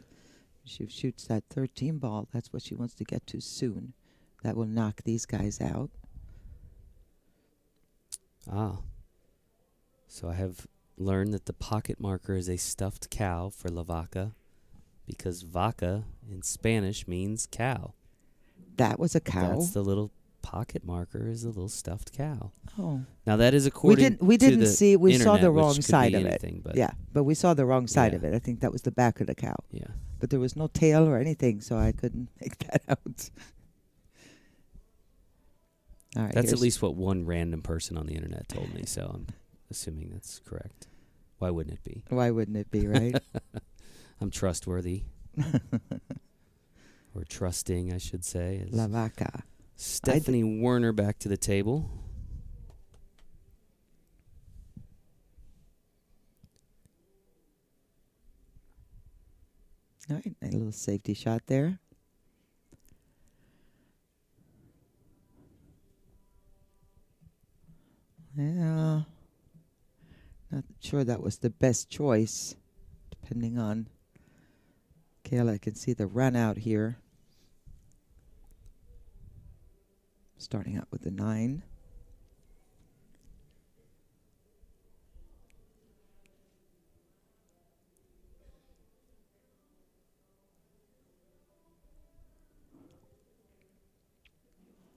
She shoots that 13 ball. That's what she wants to get to soon. That will knock these guys out. Ah. So I have learned that the pocket marker is a stuffed cow for La Vaca, because vaca in Spanish means cow. That was a cow. That's the little pocket marker, is a little stuffed cow. Oh. Now that is according We to didn't the see. We saw internet, the which wrong could side be of anything, it. But Yeah, but we saw the wrong side Yeah. of it. I think that was the back of the cow. yeah. But there was no tail or anything, so I couldn't make that out. All right. That's at here's- least what one random person on the internet told me, so I'm assuming that's correct. Why wouldn't it be? Why wouldn't it be, right? I'm trustworthy. Or trusting, I should say. La Vaca. Stephanie Werner back to the table. All right, a little safety shot there. Yeah. Not sure that was the best choice, depending on. Kayla, I can see the run out here. Starting out with the 9.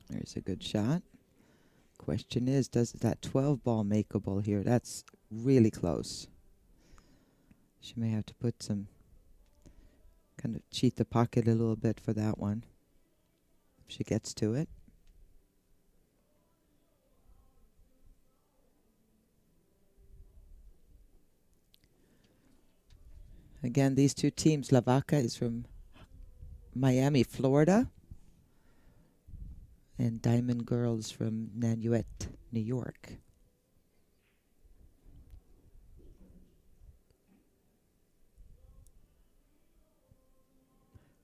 There's a good shot. Question is, does that 12 ball makeable here? That's really close. She may have to put some, kind of cheat the pocket a little bit for that one, if she gets to it. Again, these two teams, La Vaca is from Miami, Florida, and Diamond Girlz from Nanuette, New York.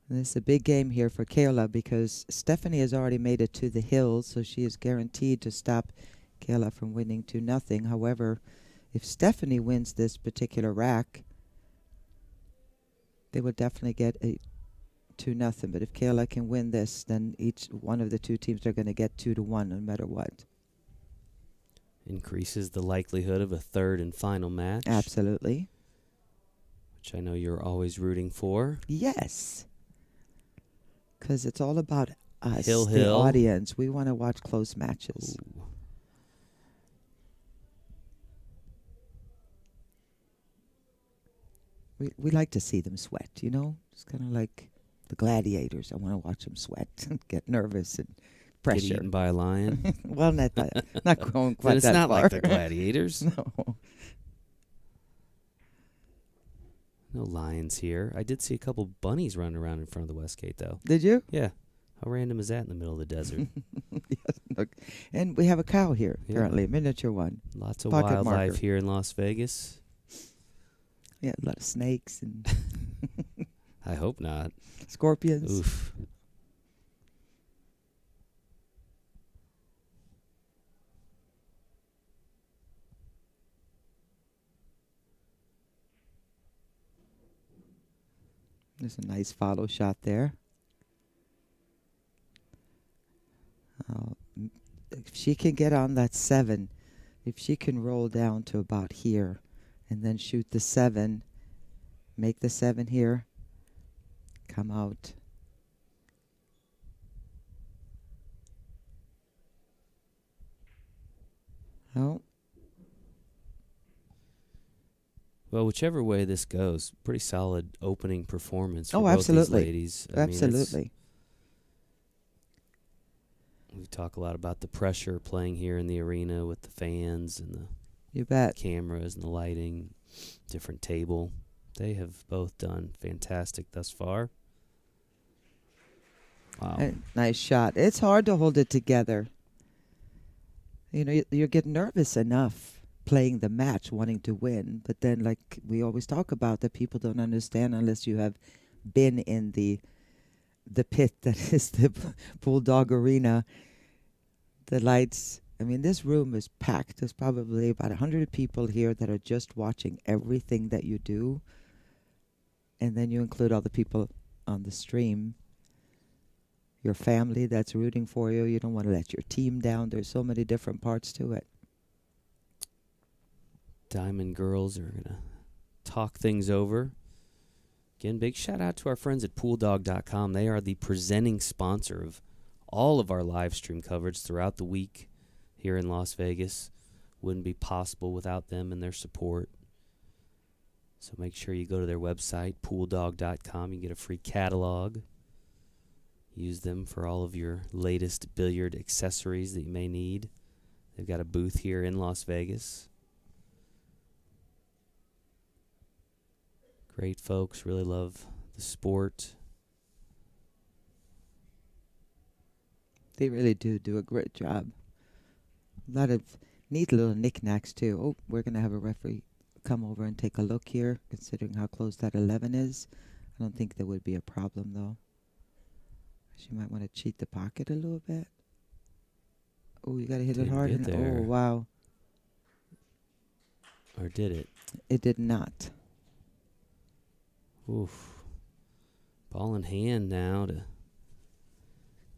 And this is a big game here for Kayla because Stephanie has already made it to the hills, so she is guaranteed to stop Kayla from winning 2-0. However, if Stephanie wins this particular rack, they will definitely get a 2-0. But if Kayla can win this, then each one of the two teams are going to get 2-1 no matter what. Increases the likelihood of a third and final match. Absolutely. Which I know you're always rooting for. Yes. Because it's all about us, Hill, the hill. audience. We want to watch close matches. Ooh. We like to see them sweat, you know? It's kind of like the gladiators. I want to watch them sweat and get nervous and Get pressure. eaten by a lion. Well, not going quite Then it's that not far. like the gladiators. No. No lions here. I did see a couple bunnies running around in front of the West Gate, though. Did you? Yeah. How random is that in the middle of the desert? Yes. Look. And we have a cow here, Yeah. currently, a miniature one. Lots of Pocket wildlife marker. here in Las Vegas. Yeah, a lot of snakes and I hope not. scorpions. Oof. There's a nice follow shot there. If she can get on that 7, if she can roll down to about here and then shoot the 7, make the 7 here, come out. Oh, Well, whichever way this goes, pretty solid opening performance for Oh, both absolutely. these ladies. I mean, it's- absolutely. we talk a lot about the pressure playing here in the arena with the fans and the You bet. cameras and the lighting, different table. They have both done fantastic thus far. Wow. Nice shot. It's hard to hold it together. You know, you get nervous enough playing the match, wanting to win, but then, like we always talk about, that people don't understand unless you have been in the pit that is the Bulldog Arena. The lights I mean, this room is packed. There's probably about 100 people here that are just watching everything that you do. And then you include all the people on the stream, your family that's rooting for you. You don't want to let your team down. There's so many different parts to it. Diamond Girls are going to talk things over. Again, big shout out to our friends at pooldog.com. They are the presenting sponsor of all of our live stream coverage throughout the week here in Las Vegas. Wouldn't be possible without them and their support. So make sure you go to their website, pooldog.com. You get a free catalog. Use them for all of your latest billiard accessories that you may need. They've got a booth here in Las Vegas. Great folks, really love the sport. They really do a great job. A lot of neat little knickknacks, too. Oh, we're going to have a referee come over and take a look here, considering how close that 11 is. I don't think there would be a problem, though. She might want to cheat the pocket a little bit. Oh, you got to hit it hard. Didn't get there. Oh, wow. Or did it? It did not. Oof. Ball in hand now to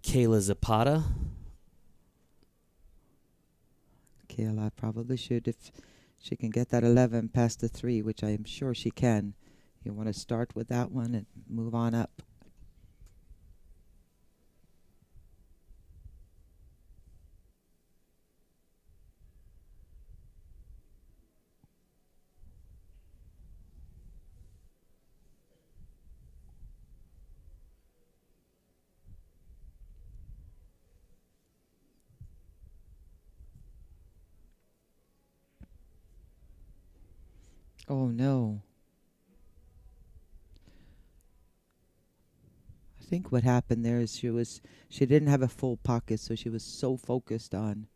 Kayla Zapata. Kayla probably should, if she can get that 11 past the 3, which I am sure she can. You want to start with that one and move on up. Oh, no. I think what happened there is she didn't have a full pocket, so she was so focused on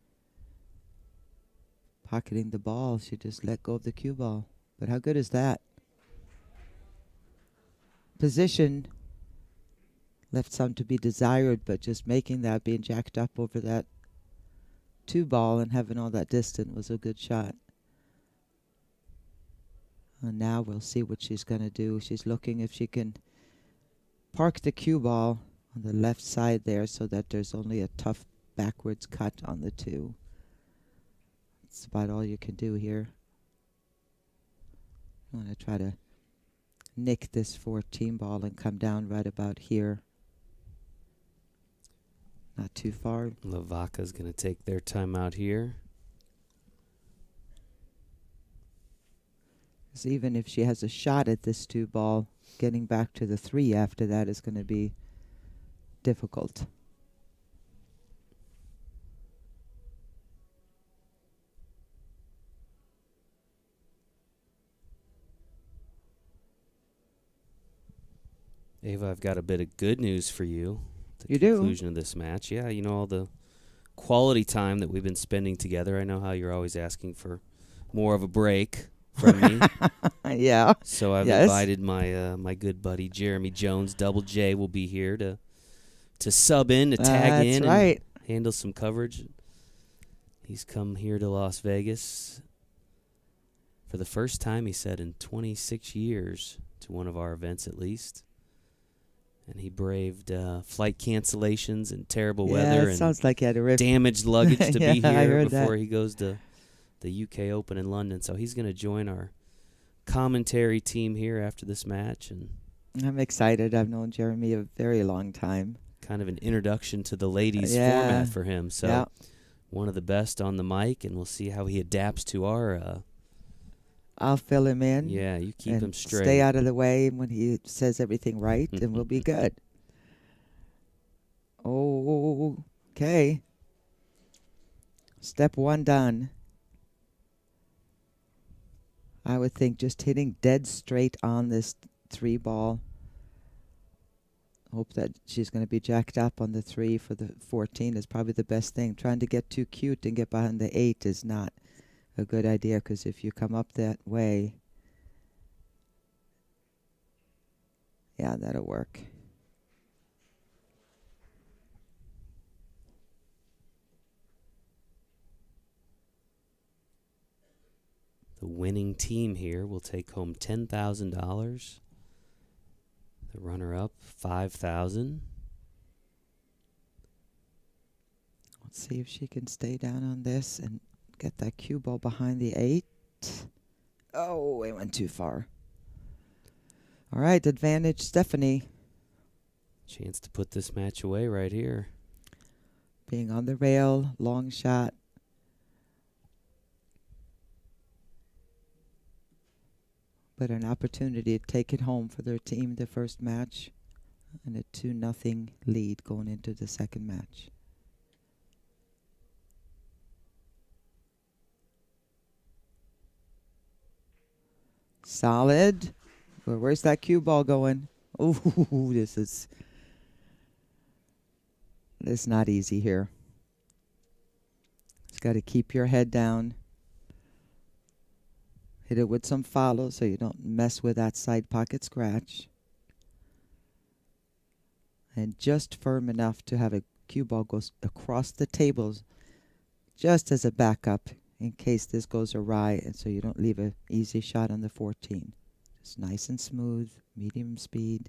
pocketing the ball, she just let go of the cue ball. But how good is that? Position left some to be desired, but just making that, being jacked up over that 2 ball and having all that distance was a good shot. And now we'll see what she's going to do. She's looking if she can park the cue ball on the left side there so that there's only a tough backwards cut on the 2. That's about all you can do here. I'm going to try to nick this 14 ball and come down right about here. Not too far. The Vaca's going to take their time out here. Because even if she has a shot at this 2 ball, getting back to the 3 after that is going to be difficult. Ava, I've got a bit of good news for you. You do? Conclusion of this match. Yeah, you know, all the quality time that we've been spending together. I know how you're always asking for more of a break from me. Yeah. So I've invited my my good buddy Jeremy Jones, Double J, will be here to sub in, to tag in, right, and handle some coverage. He's come here to Las Vegas for the first time, he said, in 26 years to one of our events at least. And he braved flight cancellations and terrible weather and sounds like he had a damaged luggage to Yeah, be I here heard before that. he goes to the UK Open in London. So he's going to join our commentary team here after this match. And I'm excited. I've known Jeremy a very long time. kind of an introduction to the ladies Yeah. format for him. So Yeah. one of the best on the mic, and we'll see how he adapts to our I'll fill him in. yeah, you keep and him straight. Stay out of the way when he says everything right, and we'll be good. Oh, okay. Step 1 done. I would think just hitting dead straight on this 3 ball. Hope that she's going to be jacked up on the 3 for the 14 is probably the best thing. Trying to get too cute and get behind the 8 is not a good idea, because if you come up that way, yeah, that'll work. The winning team here will take home $10,000. The runner-up, $5,000. Let's see if she can stay down on this and get that cue ball behind the 8. Oh, it went too far. All right, advantage Stephanie. Chance to put this match away right here. Being on the rail, long shot. But an opportunity to take it home for their team, the first match. And a 2-0 lead going into the second match. Solid. Where's that cue ball going? Ooh, this is not easy here. Just got to keep your head down. Hit it with some follow so you don't mess with that side pocket scratch. And just firm enough to have a cue ball goes across the tables just as a backup in case this goes awry, and so you don't leave an easy shot on the 14. Just nice and smooth, medium speed.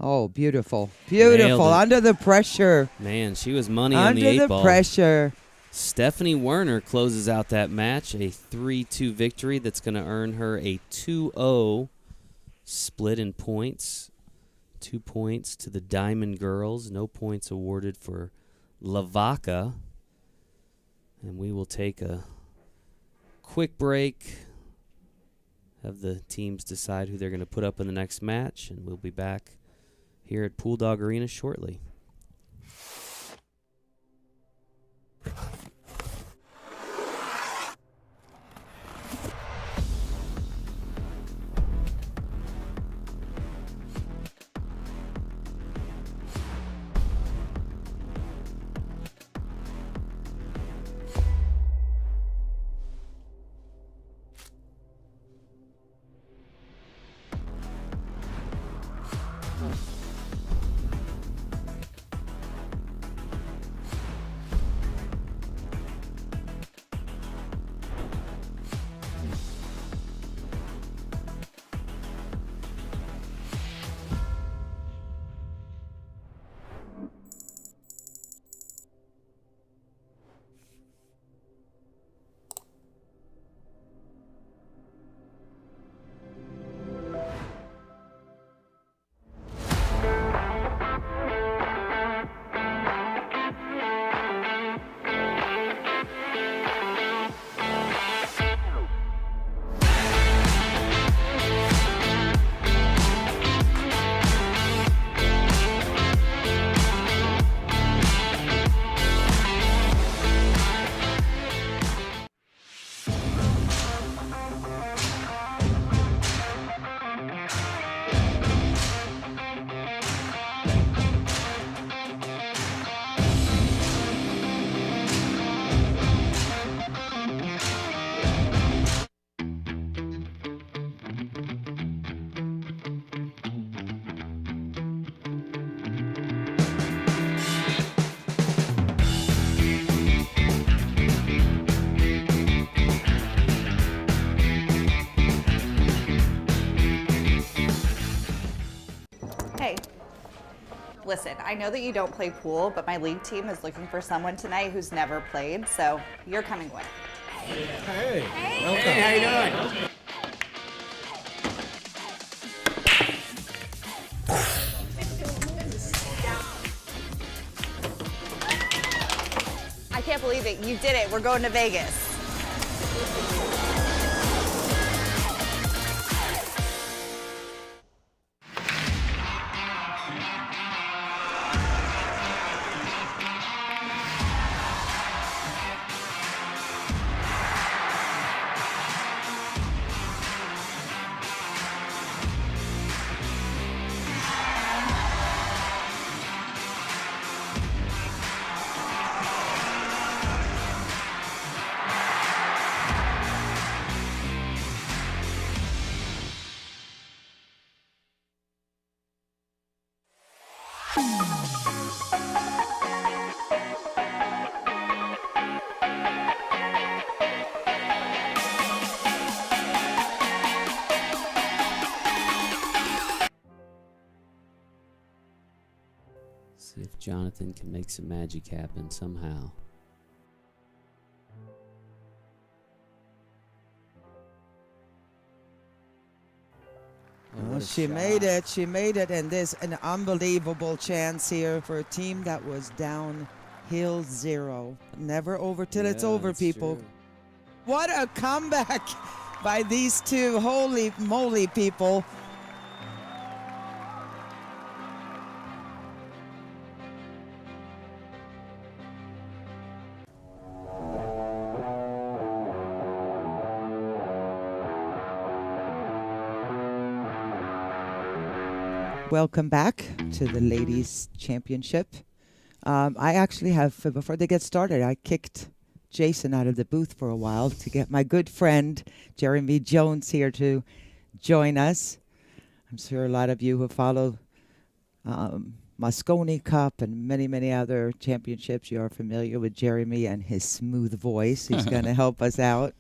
Oh, beautiful. Beautiful. Under the pressure. Man, she was money on the 8 ball. Under the pressure. Stephanie Werner closes out that match, a 3-2 victory that's going to earn her a 2-0 split in points. 2 points to the Diamond Girlz. No points awarded for Vaca. And we will take a quick break. Have the teams decide who they're going to put up in the next match. And we'll be back here at Pool Dog Arena shortly. Hey, listen, I know that you don't play pool, but my league team is looking for someone tonight who's never played, so you're coming with. Hey. Welcome. Hey, how you doing? I can't believe it. You did it. We're going to Vegas. See if Jonathan can make some magic happen somehow. Oh, she made it. She made it. And there's an unbelievable chance here for a team that was downhill 0. Never over till it's over, people. True. What a comeback by these two. Holy moly, people. Welcome back to the Ladies Championship. I actually have, before they get started, I kicked Jason out of the booth for a while to get my good friend Jeremy Jones here to join us. I'm sure a lot of you who follow Moscone Cup and many, many other championships, you are familiar with Jeremy and his smooth voice. He's going to help us out.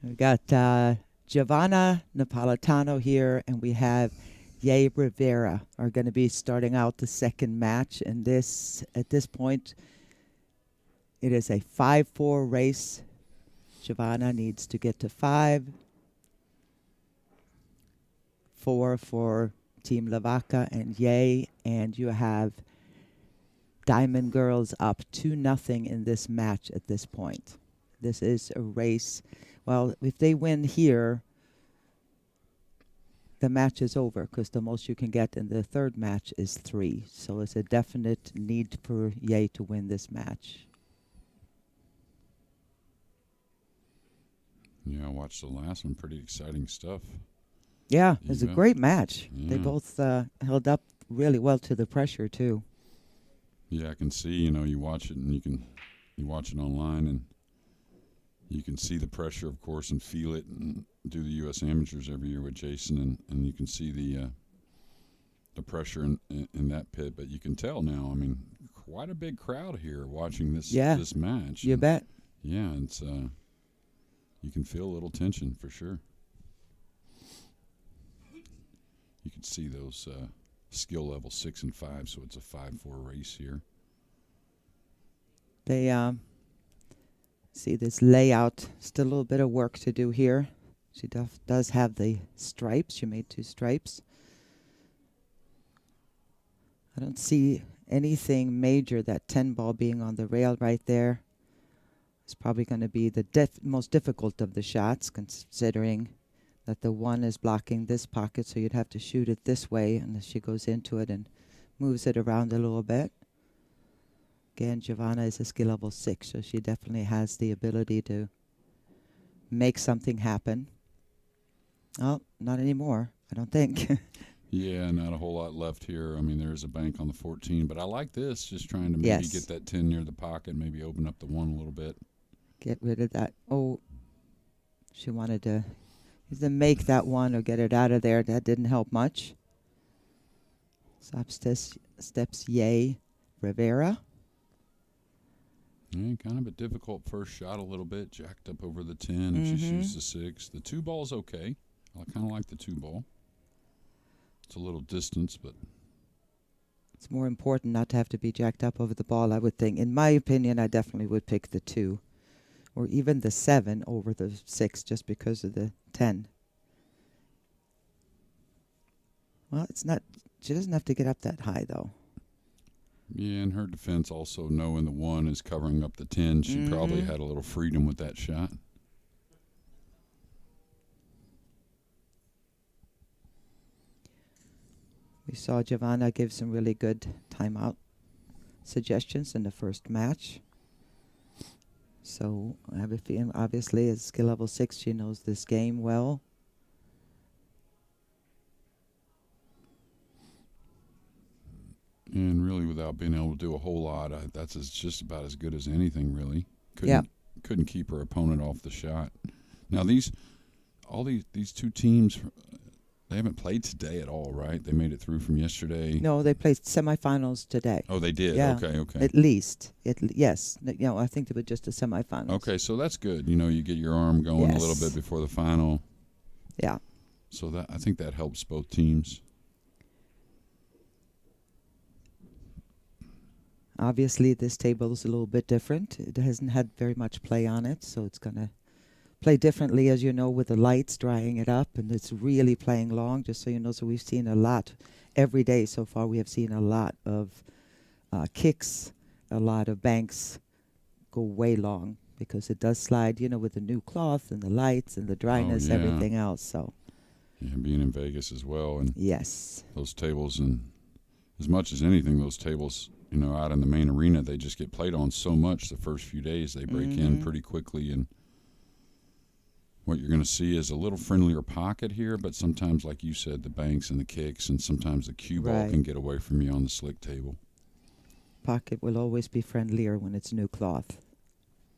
We've got Giovanna Napolitano here, and we have Ye Rivera are going to be starting out the second match. And this, at this point, it is a 5-4 race. Giovanna needs to get to 5. 4 for Team La Vaca and Ye. And you have Diamond Girlz up 2-0 in this match at this point. This is a race. Well, if they win here, the match is over, because the most you can get in the third match is 3. So it's a definite need for Ye to win this match. Yeah, I watched the last one. Pretty exciting stuff. Yeah, it was a Yeah. great match. Yeah. They both held up really well to the pressure, too. Yeah, I can see, you watch it and you watch it online and you can see the pressure, of course, and feel it, and do the U.S. Amateurs every year with Jason, and you can see the pressure in that pit. But you can tell now, I mean, quite a big crowd here watching this match. You bet. Yeah, it's you can feel a little tension for sure. You can see those skill level 6 and 5, so it's a 5-4 race here. They see this layout. Still a little bit of work to do here. She does have the stripes. She made 2 stripes. I don't see anything major. That 10 ball being on the rail right there is probably going to be the most difficult of the shots, considering that the 1 is blocking this pocket, so you'd have to shoot it this way, and she goes into it and moves it around a little bit. Again, Giovanna is a skill level 6, so she definitely has the ability to make something happen. Oh, not anymore, I don't think. Yeah, not a whole lot left here. I mean, there's a bank on the 14, but I like this, just trying to maybe get that 10 near the pocket, maybe open up the 1 a little bit. Get rid of that. Oh, she wanted to either make that 1 or get it out of there. That didn't help much. So up steps Ye Rivera. Yeah, kind of a difficult first shot a little bit, jacked up over the 10 if she shoots the 6. The 2 ball's okay. I kind of like the 2 ball. It's a little distance, but it's more important not to have to be jacked up over the ball, I would think. In my opinion, I definitely would pick the 2 or even the 7 over the 6 just because of the 10. Well, it's not, she doesn't have to get up that high, though. yeah, in her defense, also knowing the 1 is covering up the 10, she probably had a little freedom with that shot. We saw Giovanna give some really good timeout suggestions in the first match. So I have a feeling, obviously, at skill level 6, she knows this game well. And really, without being able to do a whole lot, that's just about as good as anything, really. Couldn't keep her opponent off the shot. Now, these 2 teams They haven't played today at all, right? They made it through from yesterday. No, they played semifinals today. Oh, they did? Yeah. Okay. At least. Yes. I think they were just the semifinals. Okay, so that's good. You get your arm going a little Yes. bit before the final. Yeah. So I think that helps both teams. Obviously, this table is a little bit different. It hasn't had very much play on it, so it's going to play differently, as you know, with the lights drying it up, and it's really playing long, just so you know. So we've seen a lot. Every day so far, we have seen a lot of kicks, a lot of banks go way long because it does slide, with the new cloth and the lights and the dryness, yeah. everything else. So, Yeah, being in Vegas as well. And yes. those tables, and as much as anything, those tables, out in the main arena, they just get played on so much the first few days. They break in pretty quickly, and what you're going to see is a little friendlier pocket here, but sometimes, like you said, the banks and the kicks, and sometimes the cue ball Right. can get away from you on the slick table. Pocket will always be friendlier when it's new cloth.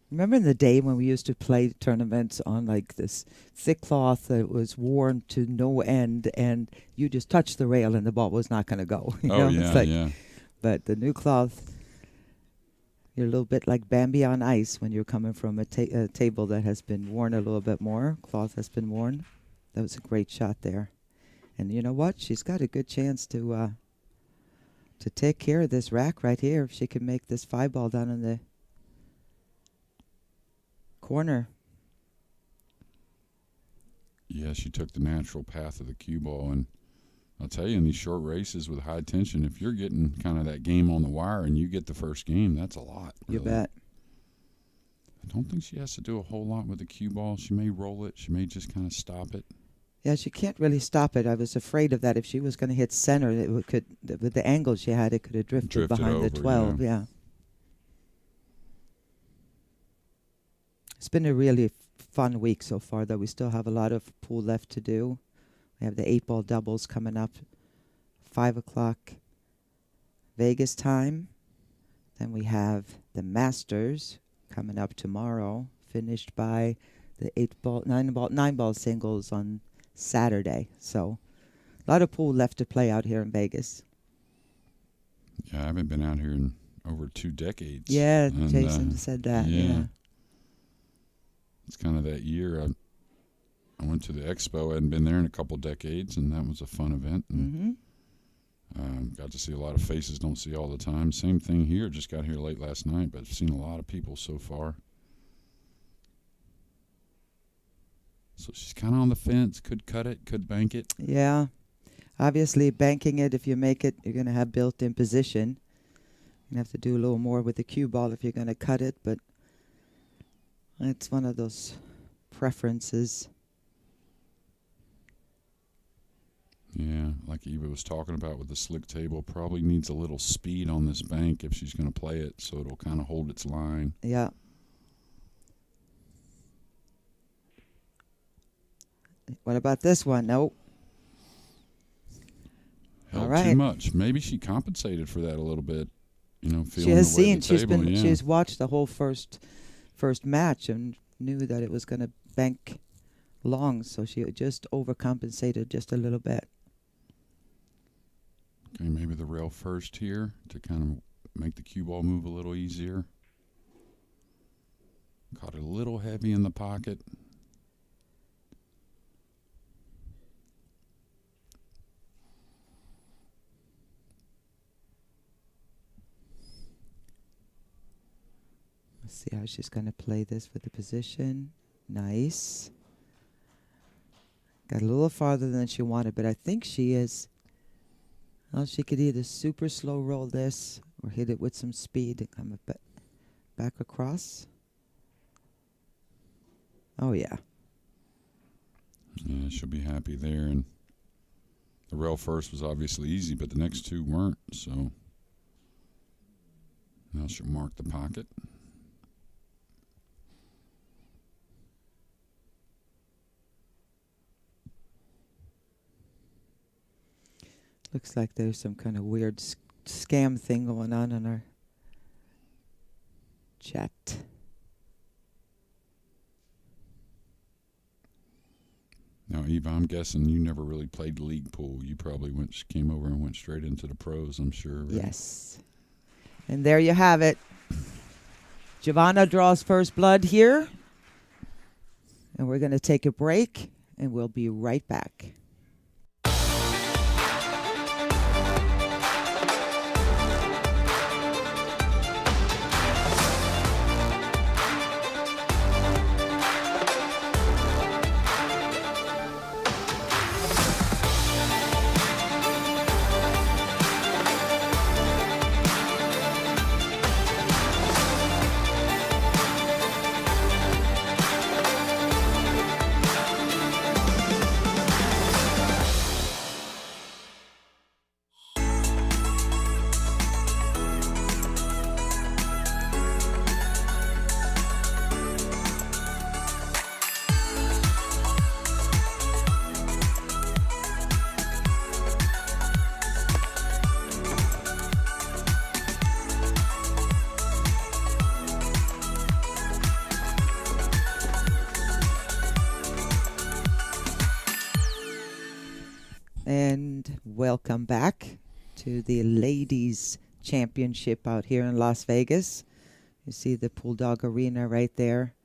Remember in the day when we used to play tournaments on like this thick cloth that was worn to no end, and you just touched the rail and the ball was not going to go. Yeah. But the new cloth, you're a little bit like Bambi on ice when you're coming from a table that has been worn a little bit more. Cloth has been worn. That was a great shot there. And you know what? She's got a good chance to take care of this rack right here. If she can make this 5-ball down in the corner. Yeah, she took the natural path of the cue ball, and I'll tell you, in these short races with high tension, if you're getting kind of that game on the wire and you get the first game, that's a lot. You really. bet. I don't think she has to do a whole lot with the cue ball. She may roll it. She may just kind of stop it. Yeah, she can't really stop it. I was afraid of that. If she was going to hit center, with the angle she had, it could have drifted behind over, the 12. Yeah. It's been a really fun week so far, though. We still have a lot of pool left to do. We have the 8-ball doubles coming up, 5 o'clock Vegas time. Then we have the Masters coming up tomorrow, finished by the 9-ball singles on Saturday. So a lot of pool left to play out here in Vegas. Yeah, I haven't been out here in over 2 decades. Yeah, And, Jason said that. Yeah. It's kind of that year. I went to the expo. I hadn't been there in a couple decades, and that was a fun event. And got to see a lot of faces don't see all the time. Same thing here. Just got here late last night, but I've seen a lot of people so far. So she's kind of on the fence. Could cut it, could bank it. Yeah. Obviously, banking it, if you make it, you're going to have built-in position. You have to do a little more with the cue ball if you're going to cut it, but it's one of those preferences. Yeah, like Eva was talking about with the slick table, probably needs a little speed on this bank if she's going to play it, so it'll kind of hold its line. Yeah. What about this one? Nope. Held All right. too much. Maybe she compensated for that a little bit. Feeling She has the way seen. the table, yeah. She's watched the whole first match and knew that it was going to bank long, so she just overcompensated just a little bit. Okay, maybe the rail first here to kind of make the cue ball move a little easier. Caught it a little heavy in the pocket. Let's see how she's going to play this with the position. Nice. Got a little farther than she wanted, but I think she is. Well, she could either super slow roll this or hit it with some speed and come back across. Oh, yeah. Yeah, she'll be happy there. And the rail first was obviously easy, but the next two weren't. So now she'll mark the pocket. Looks like there's some kind of weird scam thing going on our chat. Now, Eva, I'm guessing you never really played league pool. You probably came over and went straight into the pros, I'm sure. Right? Yes. And there you have it. Giovanna draws first blood here. And we're going to take a break, and we'll be right back. And welcome back to the Ladies Championship out here in Las Vegas. You see the Pool Dog Arena right there.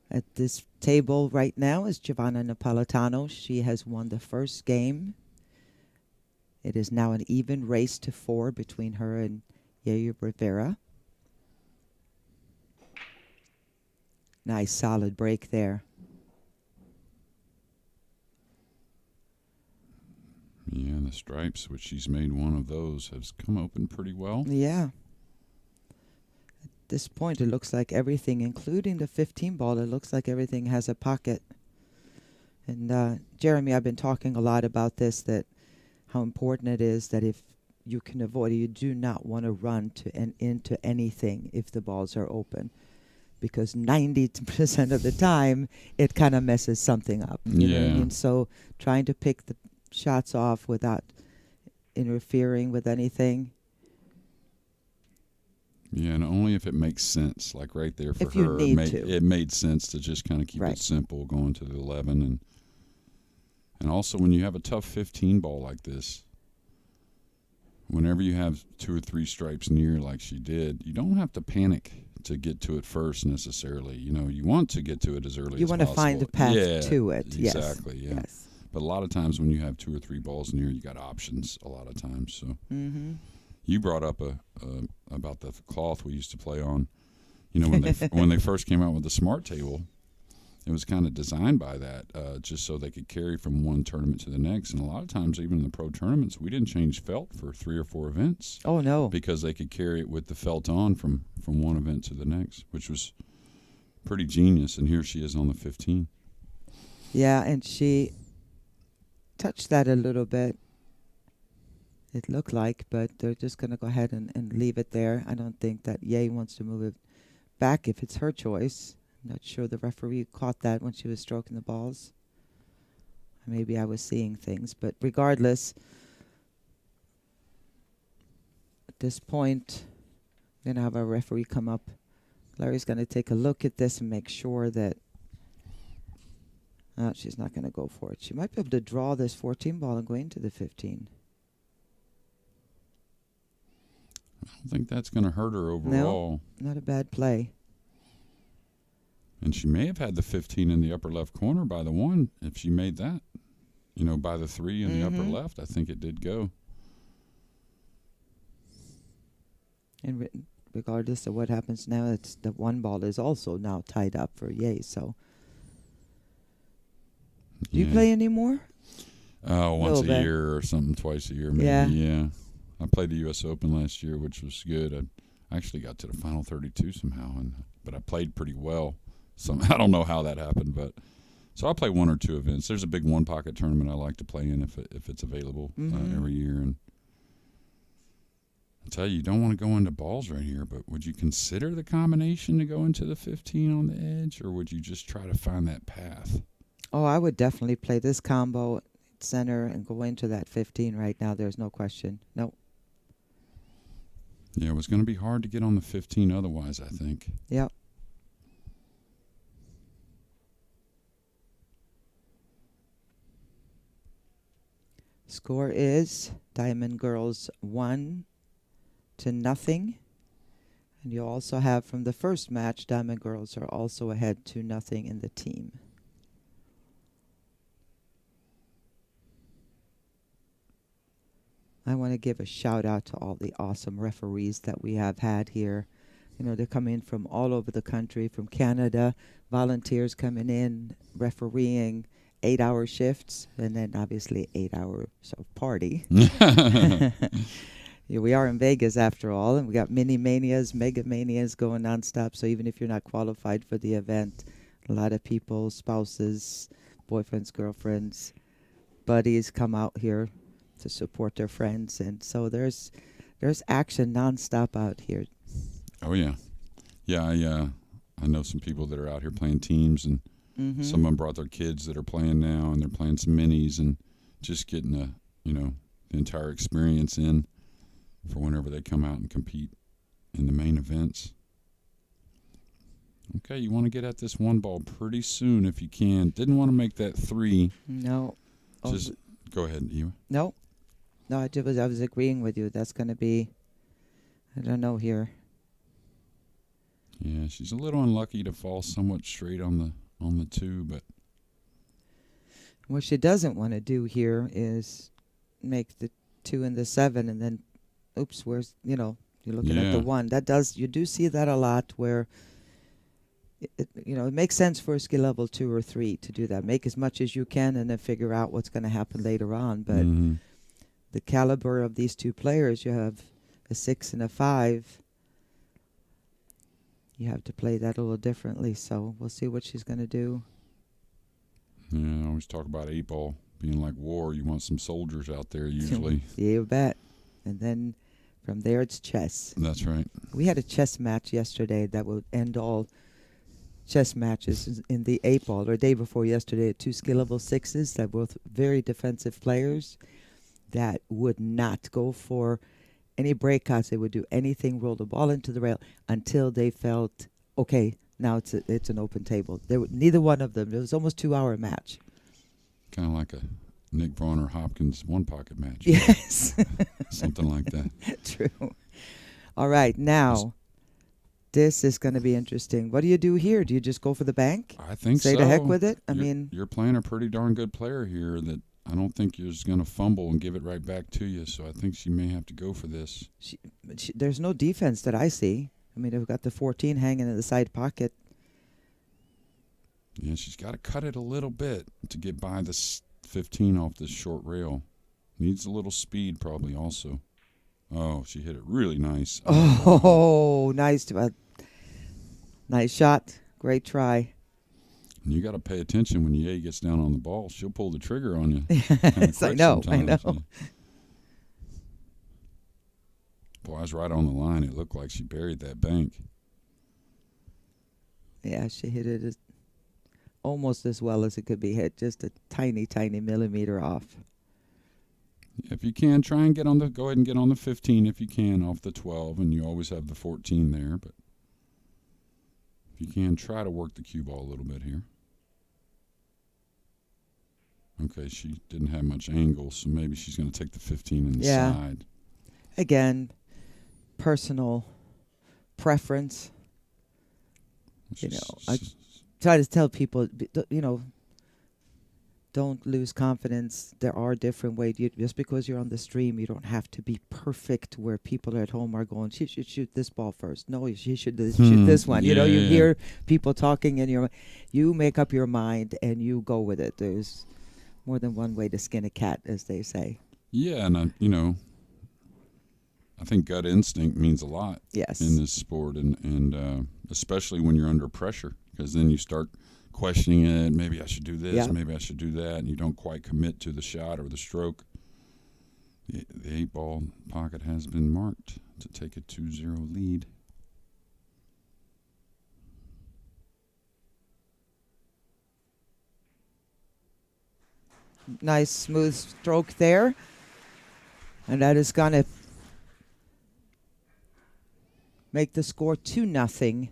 At this table right now is Giovanna Napolitano. She has won the first game. It is now an even race to 4 between her and Yair Rivera. Nice solid break there. Yeah, and the stripes, which she's made one of those, has come open pretty well. Yeah. At this point, it looks like everything, including the 15 ball, it looks like everything has a pocket. And Jeremy, I've been talking a lot about this, that how important it is that if you can avoid it, you do not want to run to and into anything if the balls are open. Because 90% of the time, it kind of messes something up. You know what I mean? So trying to pick the shots off without interfering with anything. Yeah, and only if it makes sense. Like right there for if you her, need it made sense to just kind of keep it simple, going to the 11. And also when you have a tough 15 ball like this, whenever you have 2 or 3 stripes near like she did, you don't have to panic to get to it first necessarily. You know, you want to get to it as early as possible. You want to find the path to it. Exactly, yes. yeah. Yes. But a lot of times when you have 2 or 3 balls near, you got options a lot of times. So you brought up about the cloth we used to play on. You know, when they first came out with the smart table, it was kind of designed by that, just so they could carry from one tournament to the next. And a lot of times, even in the pro tournaments, we didn't change felt for 3 or 4 events. Oh, no. Because they could carry it with the felt on from one event to the next, which was pretty genius. And here she is on the 15. Yeah, and she touched that a little bit, it looked like, but they're just going to go ahead and leave it there. I don't think that Ye wants to move it back if it's her choice. I'm not sure the referee caught that when she was stroking the balls. Maybe I was seeing things, but regardless, at this point, we're going to have our referee come up. Larry's going to take a look at this and make sure that she's not going to go for it. She might be able to draw this 14 ball and go into the 15. I don't think that's going to hurt her overall. No, not a bad play. And she may have had the 15 in the upper left corner by the 1 if she made that. You know, by the 3 in the upper left, I think it did go. And regardless of what happens now, it's the 1 ball is also now tied up for Ye. So, do you play anymore? Once a year or something, twice a year maybe. Yeah. I played the U.S. Open last year, which was good. I actually got to the final 32 somehow, but I played pretty well. I don't know how that happened, but so I play 1 or 2 events. There's a big 1-pocket tournament I like to play in if it's available every year. And I tell you don't want to go into balls right here, but would you consider the combination to go into the 15 on the edge, or would you just try to find that path? Oh, I would definitely play this combo center and go into that 15 right now. There's no question. No. Yeah, it was going to be hard to get on the 15 otherwise, I think. Yep. Score is Diamond Girlz 1-0. And you also have from the first match, Diamond Girlz are also ahead 2-0 in the team. I want to give a shout out to all the awesome referees that we have had here. You know, they come in from all over the country, from Canada, volunteers coming in, refereeing 8-hour shifts, and then obviously 8 hours of party. Yeah, we are in Vegas after all, and we got mini manias, mega manias going nonstop. So even if you're not qualified for the event, a lot of people, spouses, boyfriends, girlfriends, buddies come out here to support their friends, and so there's action nonstop out here. Oh yeah, yeah. I know some people that are out here playing teams, and some of them brought their kids that are playing now, and they're playing some minis and just getting the entire experience in for whenever they come out and compete in the main events. Okay, you want to get at this one ball pretty soon if you can. Didn't want to make that 3. No. Just go ahead, Eva. No, I was agreeing with you. That's going to be, I don't know here. Yeah, she's a little unlucky to fall somewhat straight on the 2, but What she doesn't want to do here is make the 2 and the 7 and then, oops, where's, you're looking at the 1. You do see that a lot where, it makes sense for a skill level 2 or 3 to do that. Make as much as you can and then figure out what's going to happen later on. But the caliber of these 2 players, you have a 6 and a 5. You have to play that a little differently. So we'll see what she's going to do. Yeah, I always talk about 8-ball being like war. You want some soldiers out there usually. You bet. And then from there it's chess. That's right. We had a chess match yesterday that would end all chess matches in the 8-ball, or day before yesterday, 2 skill level 6s that were both very defensive players that would not go for any breakouts. They would do anything, roll the ball into the rail until they felt, okay, now it's an open table. Neither one of them. It was almost 2-hour match. Kind of like a Nick Vaughn Hopkins one-pocket match. Yes. Something like that. True. All right, now, this is going to be interesting. What do you do here? Do you just go for the bank? I think so. Say to heck with it? You're playing a pretty darn good player here that I don't think you're just going to fumble and give it right back to you, so I think she may have to go for this. There's no defense that I see. They've got the 14 hanging in the side pocket. Yeah, she's got to cut it a little bit to get by this 15 off this short rail. Needs a little speed probably also. Oh, she hit it really nice. Oh, nice. Nice shot. Great try. And you got to pay attention when Ye gets down on the ball. She'll pull the trigger on you. Yes, I know. Yeah. Boy, I was right on the line. It looked like she buried that bank. Yeah, she hit it almost as well as it could be hit. Just a tiny, tiny millimeter off. If you can, try and go ahead and get on the 15 if you can off the 12, and you always have the 14 there. But if you can, try to work the cue ball a little bit here. Okay, she didn't have much angle, so maybe she's going to take the 15 in the side. Again, personal preference. I try to tell people, don't lose confidence. There are different ways. Just because you're on the stream, you don't have to be perfect where people at home are going, she should shoot this ball first. No, she should shoot this one. Yeah. You hear people talking and you make up your mind and you go with it. There's more than one way to skin a cat, as they say. Yeah, and I think gut instinct means a lot in this sport, and especially when you're under pressure, because then you start questioning it. Maybe I should do this, maybe I should do that, and you don't quite commit to the shot or the stroke. The 8-ball pocket has been marked to take a 2-0 lead. Nice smooth stroke there. And that is going to make the score 2-0.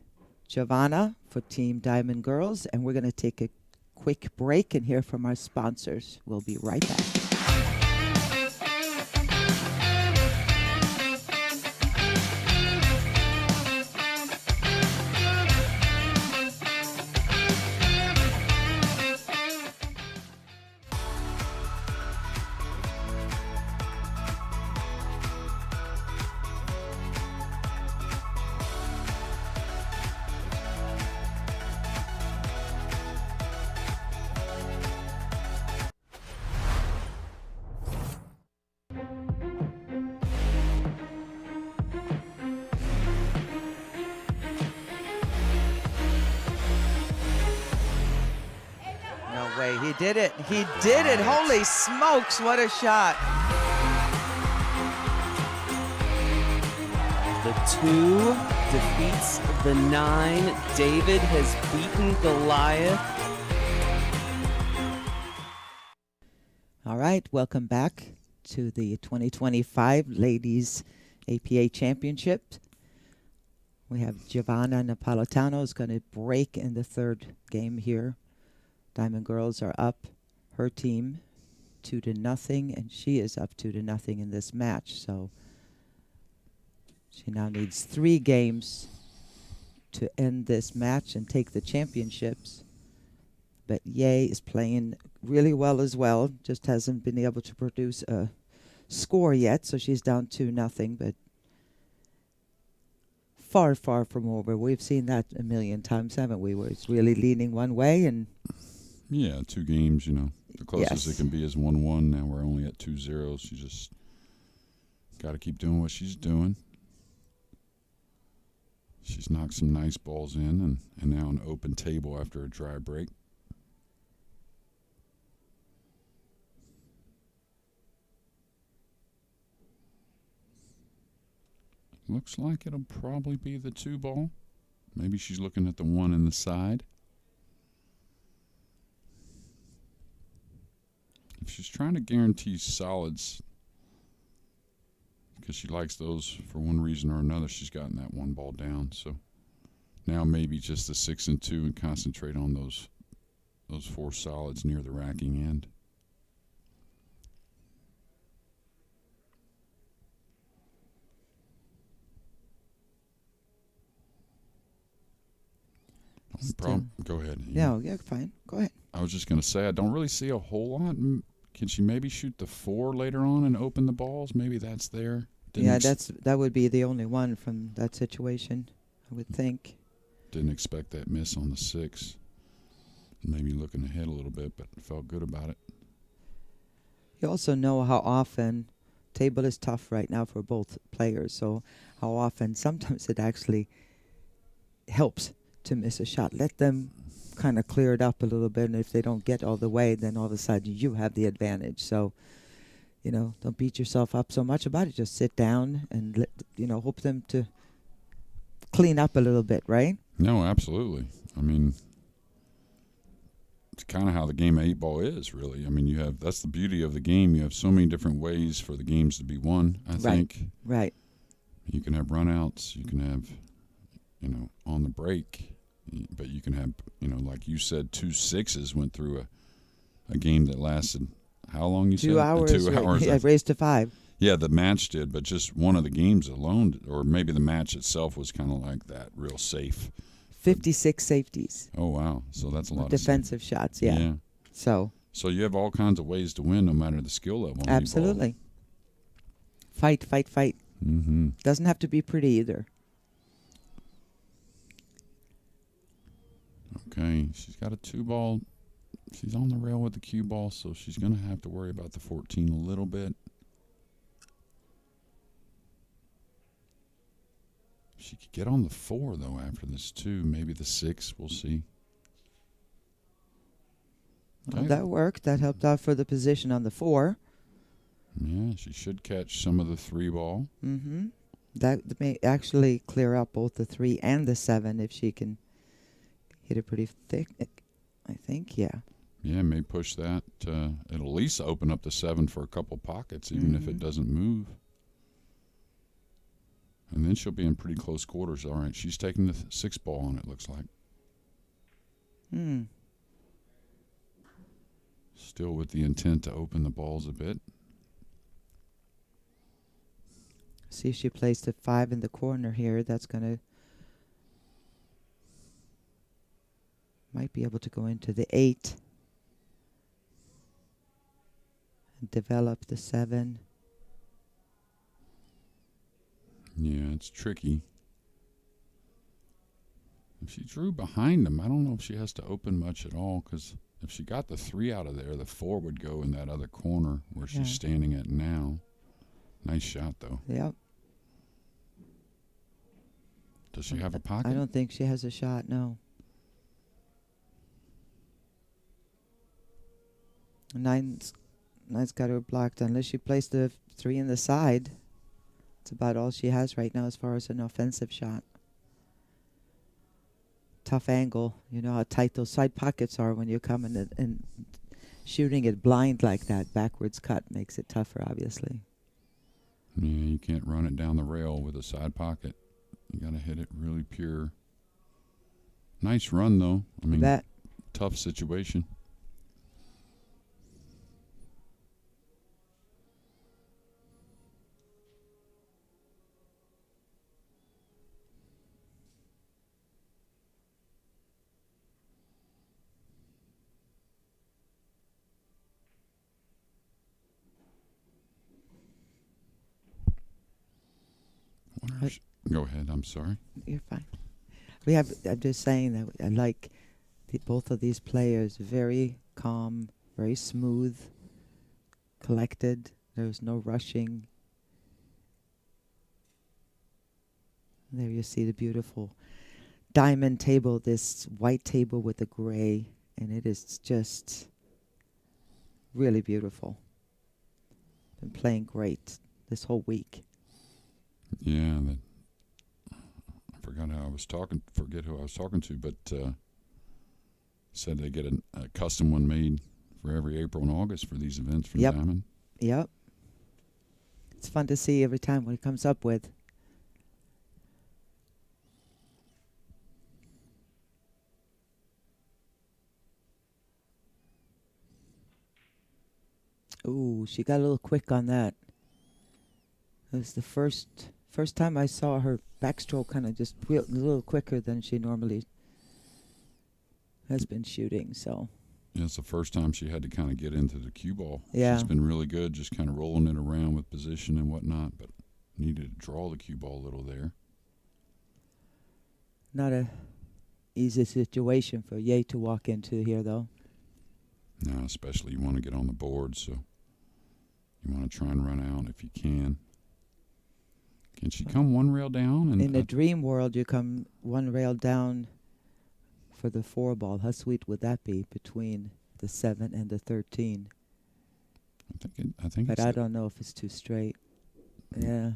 Giovanna for Team Diamond Girlz. And we're going to take a quick break and hear from our sponsors. We'll be right back. did it. He did it. Holy smokes, what a shot. The 2 defeats the 9. David has beaten Goliath. All right, welcome back to the 2025 Ladies APA Championship. We have Giovanna Napolitano is going to break in the third game here. Diamond Girls are up, her team 2-0, and she is up 2-0 in this match. So she now needs 3 games to end this match and take the championships. But Ye is playing really well as well, just hasn't been able to produce a score yet, so she's down 2-0, but far, far from over. We've seen that a million times, haven't we, where it's really leaning one way and... Yeah, 2 games, you know. The closest Yes. it can be is 1-1. Now we're only at 2-0. She just got to keep doing what she's doing. She's knocked some nice balls in and now an open table after a dry break. Looks like it'll probably be the 2 ball. Maybe she's looking at the 1 in the side. If she's trying to guarantee solids, because she likes those for one reason or another, she's gotten that 1 ball down. So now maybe just the 6 and 2 and concentrate on those 4 solids near the racking end. Go ahead. No, yeah, fine. Go ahead. I was just going to say, I don't really see a whole lot. Can she maybe shoot the 4 later on and open the balls? Maybe that's there. That would be the only one from that situation, I would think. Didn't expect that miss on the 6. Maybe looking ahead a little bit, but felt good about it. You also know how often table is tough right now for both players, so how often sometimes it actually helps to miss a shot. Let them kind of clear it up a little bit, and if they don't get all the way, then all of a sudden you have the advantage. So, you know, don't beat yourself up so much about it. Just sit down and hope them to clean up a little bit, right? No, absolutely. I mean, it's kind of how the game of 8-ball is, really. I mean, that's the beauty of the game. You have so many different ways for the games to be won, I think. Right. You can have runouts. You can have, on the break. But you can have, like you said, 2 6s went through a game that lasted how long? You 2 said hours. 2 hours. I raised to 5. Yeah, the match did, but just one of the games alone, or maybe the match itself was kind of like that, real safe. 56 safeties. Oh wow! So that's a lot of defensive shots. Yeah. So you have all kinds of ways to win, no matter the skill level. Absolutely. Fight. Mm-hmm. Doesn't have to be pretty either. Okay, she's got a 2 ball. She's on the rail with the cue ball, so she's going to have to worry about the 14 a little bit. She could get on the 4, though, after this, too. Maybe the 6. We'll see. Well, that worked. That helped out for the position on the 4. Yeah, she should catch some of the 3 ball. Mm-hmm. That may actually clear up both the 3 and the 7 if she can hit it pretty thick, I think, yeah. Yeah, may push that. It'll at least open up the 7 for a couple pockets, even if it doesn't move. And then she'll be in pretty close quarters. All right, she's taking the 6 ball on it, looks like. Still with the intent to open the balls a bit. See if she plays the 5 in the corner here. That's going to... Might be able to go into the 8. And develop the 7. Yeah, it's tricky. If she drew behind them, I don't know if she has to open much at all, because if she got the 3 out of there, the 4 would go in that other corner where she's standing at now. Nice shot, though. Yep. Does she have a pocket? I don't think she has a shot, no. Nine's got her blocked unless she plays the 3 in the side. It's about all she has right now as far as an offensive shot. Tough angle. You know how tight those side pockets are when you're coming and shooting it blind like that. Backwards cut makes it tougher, obviously. Yeah, you can't run it down the rail with a side pocket. You got to hit it really pure. Nice run, though. I mean, That tough situation. Go ahead. I'm sorry. you're fine. I'm just saying that I like both of these players. Very calm, very smooth, collected. There's no rushing. There you see the beautiful diamond table, this white table with the gray, and it is just really beautiful. Been playing great this whole week. Yeah, I forgot how I was talking. Forget who I was talking to, but said they get a custom one made for every April and August for these events from Yep. Diamond. Yep. It's fun to see every time what he comes up with. Ooh, she got a little quick on that. It was the first time I saw her backstroke kind of just a little quicker than she normally has been shooting. So Yeah, it's the first time she had to kind of get into the cue ball. Yeah. She's been really good, just kind of rolling it around with position and whatnot, but needed to draw the cue ball a little there. not a easy situation for Ye to walk into here, though. No, especially you want to get on the board, so you want to try and run out if you can. Can she come one rail down? And In the dream world, you come one rail down for the 4 ball. How sweet would that be between the 7 and the 13? I think But it's I don't know if it's too straight. Yeah.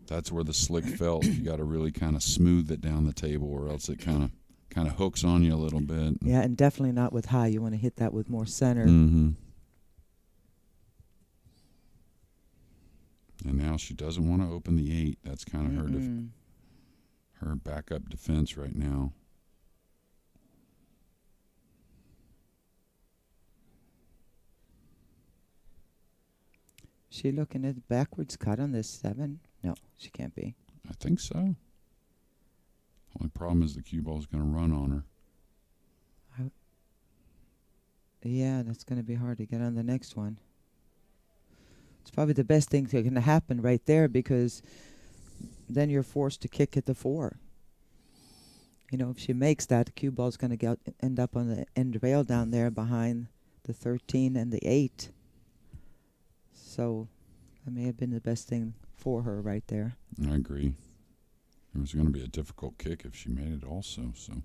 that's where the slick felt. You got to really kind of smooth it down the table, or else it kind of hooks on you a little bit. Yeah, and definitely not with high. You want to hit that with more center. Mm-hmm. And now she doesn't want to open the 8. That's kind of her backup defense right now. She looking at the backwards cut on this 7? No, she can't be. I think so. Only problem is the cue ball is going to run on her. Yeah, that's going to be hard to get on the next one. It's probably the best thing that can happen right there, because then you're forced to kick at the 4. You know, if she makes that, the cue ball's going to end up on the end rail down there behind the 13 and the 8. So that may have been the best thing for her right there. I agree. It was going to be a difficult kick if she made it also, so.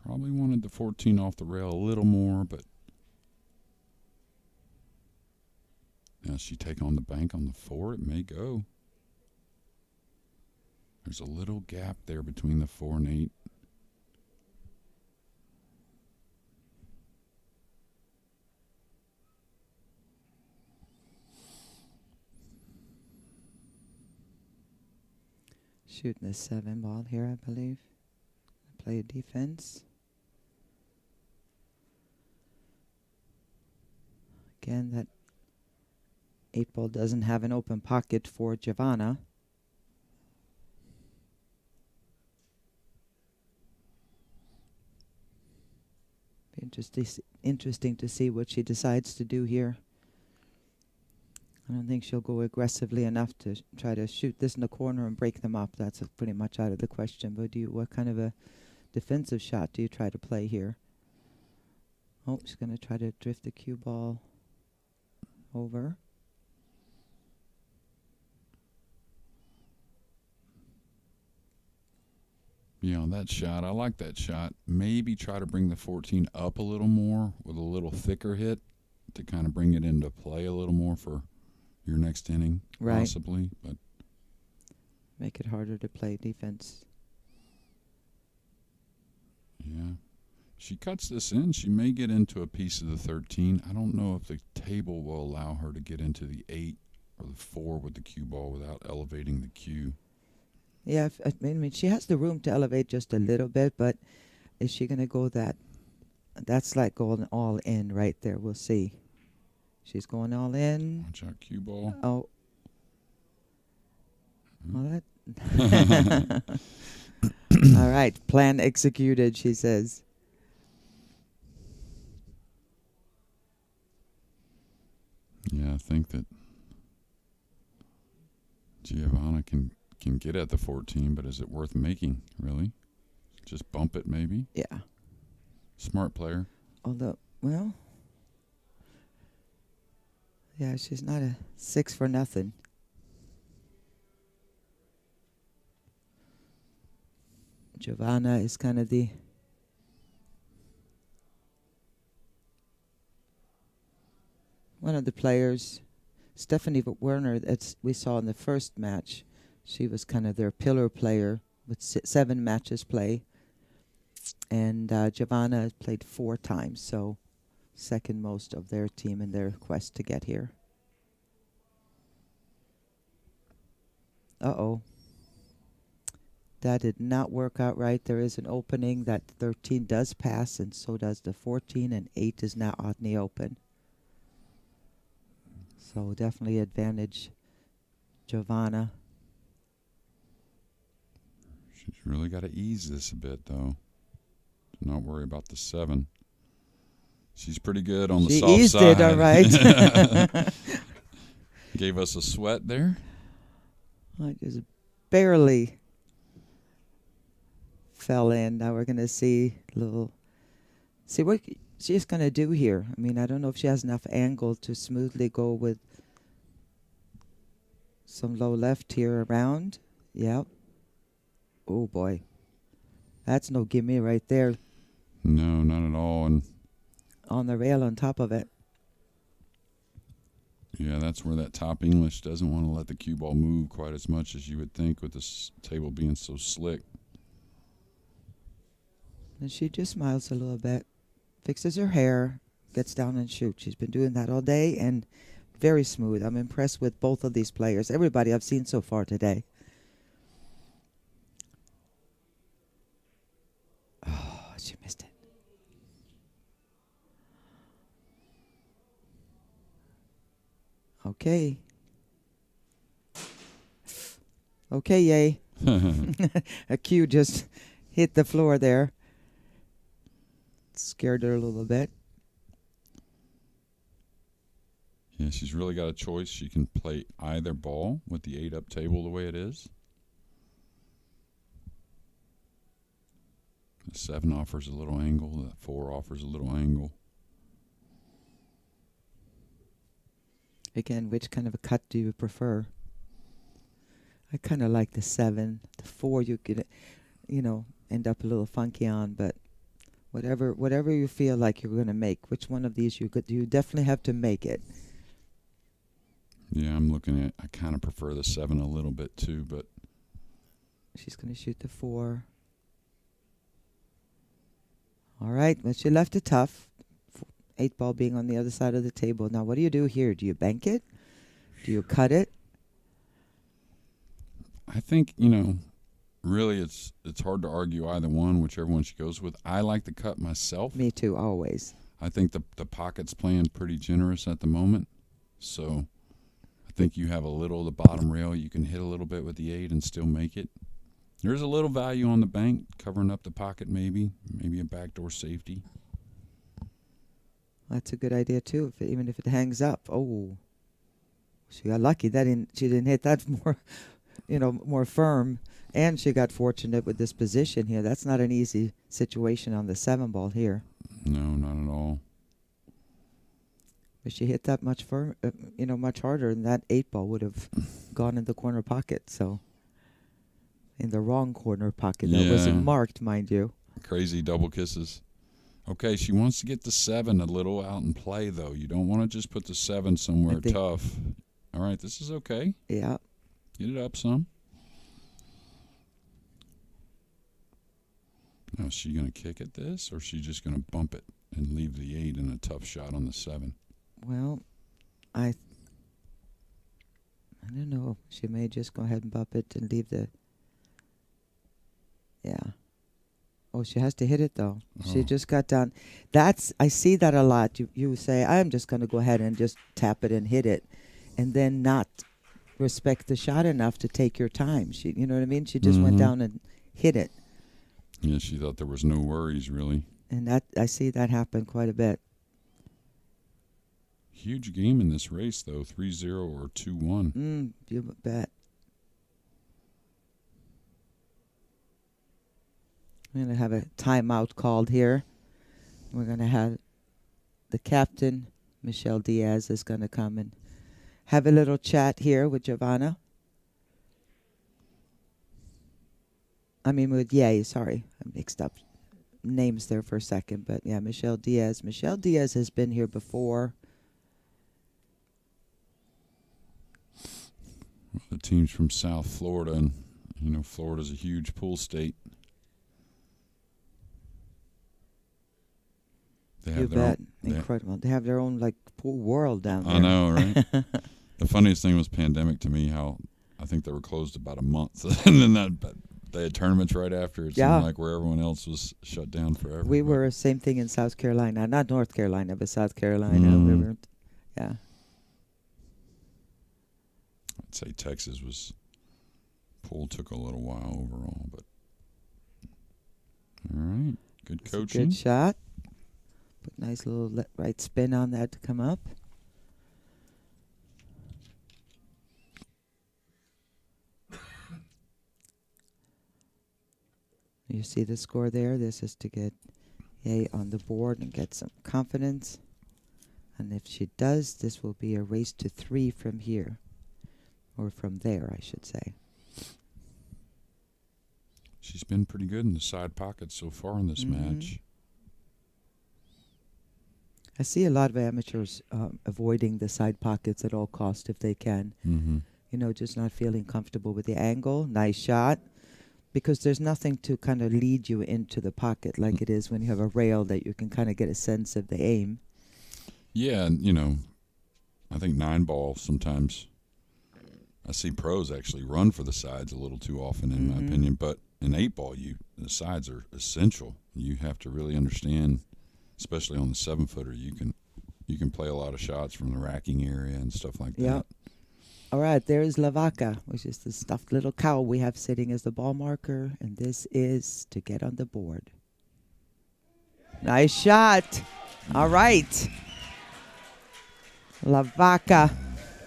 Probably wanted the 14 off the rail a little more, but now she take on the bank on the 4, it may go. There's a little gap there between the 4 and 8. Shooting the 7 ball here, I believe. Play a defense. Again, that 8 ball doesn't have an open pocket for Giovanna. Be interesting to see what she decides to do here. I don't think she'll go aggressively enough to try to shoot this in the corner and break them up. That's pretty much out of the question. But what kind of a defensive shot do you try to play here? Oh, she's going to try to drift the cue ball over. Yeah, on that shot, I like that shot. Maybe try to bring the 14 up a little more with a little thicker hit to kind of bring it into play a little more for your next inning, Right. possibly. But Make it harder to play defense. yeah, she cuts this in. She may get into a piece of the 13. I don't know if the table will allow her to get into the 8 or the 4 with the cue ball without elevating the cue. Yeah, I mean, she has the room to elevate just a little bit, but is she going to go that? That's like going all in right there. We'll see. She's going all in. Watch out, cue ball. Oh. Well, that. All right. Plan executed, she says. Yeah, I think that Giovanna can get at the 14, but is it worth making, really? Just bump it, maybe? Yeah. Smart player. Although, well, yeah, she's not a 6 for nothing. Giovanna is kind of the one of the players. Stephanie Werner, that we saw in the first match, she was kind of their pillar player with 7 matches play. And Giovanna played 4 times, so second most of their team in their quest to get here. Uh-oh. That did not work out right. There is an opening. That 13 does pass, and so does the 14, and 8 is now out in the open. So definitely advantage Giovanna. She's really got to ease this a bit, though. Do not worry about the 7. She's pretty good on the She soft eased side. it, all right. Gave us a sweat there. I just barely fell in. Now we're going to see what she's going to do here. I mean, I don't know if she has enough angle to smoothly go with some low left here around. Yep. Oh, boy. That's no gimme right there. No, not at all. And On the rail on top of it. yeah, that's where that top English doesn't want to let the cue ball move quite as much as you would think with this table being so slick. And she just smiles a little bit, fixes her hair, gets down and shoots. She's been doing that all day and very smooth. I'm impressed with both of these players. Everybody I've seen so far today. Oh, she missed it. Okay. Okay, yay. A cue just hit the floor there. Scared her a little bit. Yeah, she's really got a choice. She can play either ball with the 8 up table the way it is. The 7 offers a little angle. The 4 offers a little angle. Again, which kind of a cut do you prefer? I kind of like the 7. The 4 you could, end up a little funky on, but whatever you feel like you're going to make, which one of these you definitely have to make it. Yeah, I'm looking at, I kind of prefer the 7 a little bit too, but She's going to shoot the 4. All right, but she left it tough. 8 ball being on the other side of the table. Now, what do you do here? Do you bank it? Do you cut it? I think, really it's hard to argue either one, whichever one she goes with. I like the cut myself. Me too, always. I think the pocket's playing pretty generous at the moment. So I think you have a little of the bottom rail. You can hit a little bit with the 8 and still make it. There's a little value on the bank, covering up the pocket maybe a backdoor safety. That's a good idea too. Even if it hangs up. Oh, she got lucky. She didn't hit that more firm, and she got fortunate with this position here. That's not an easy situation on the 7 ball here. No, not at all. But she hit that much much harder, and that 8 ball would have gone in the corner pocket. So in the wrong corner pocket. That wasn't marked, mind you. Crazy double kisses. Okay, she wants to get the 7 a little out and play, though. You don't want to just put the 7 somewhere tough. All right, this is okay. Yeah. Get it up some. Now, is she going to kick at this, or is she just going to bump it and leave the 8 and a tough shot on the 7? Well, I don't know. She may just go ahead and bump it and leave the... Yeah. Oh, she has to hit it, though. She just got down. I see that a lot. You say, I'm just going to go ahead and just tap it and hit it, and then not respect the shot enough to take your time. You know what I mean? She just went down and hit it. Yeah, she thought there was no worries, really. And I see that happen quite a bit. Huge game in this race, though, 3-0 or 2-1. You bet. I'm going to have a timeout called here. We're going to have the captain, Michelle Diaz, is going to come and have a little chat here with Giovanna. With Ye, sorry. I mixed up names there for a second. But, yeah, Michelle Diaz. Michelle Diaz has been here before. Well, the team's from South Florida, and, Florida's a huge pool state. You bet. Incredible. They have their own, pool world down there. I know, right? The funniest thing was pandemic to me, how I think they were closed about a month. And then they had tournaments right after. It seemed like where everyone else was shut down forever. We were same thing in South Carolina. Not North Carolina, but South Carolina. We were, yeah. I'd say Texas pool took a little while overall, but all right. Good coaching. Good shot. Put nice little right spin on that to come up. You see the score there? This is to get Ye on the board and get some confidence. And if she does, this will be a race to 3 from here. Or from there, I should say. She's been pretty good in the side pockets so far in this match. I see a lot of amateurs avoiding the side pockets at all costs if they can. Just not feeling comfortable with the angle. Nice shot. Because there's nothing to kind of lead you into the pocket like it is when you have a rail that you can kind of get a sense of the aim. Yeah, and, I think 9-ball sometimes, I see pros actually run for the sides a little too often in my opinion. But in 8-ball, the sides are essential. You have to really understand, especially on the 7-footer, you can play a lot of shots from the racking area and stuff like that. All right, there is La Vaca, which is the stuffed little cow we have sitting as the ball marker, and this is to get on the board. Nice shot. All right. La Vaca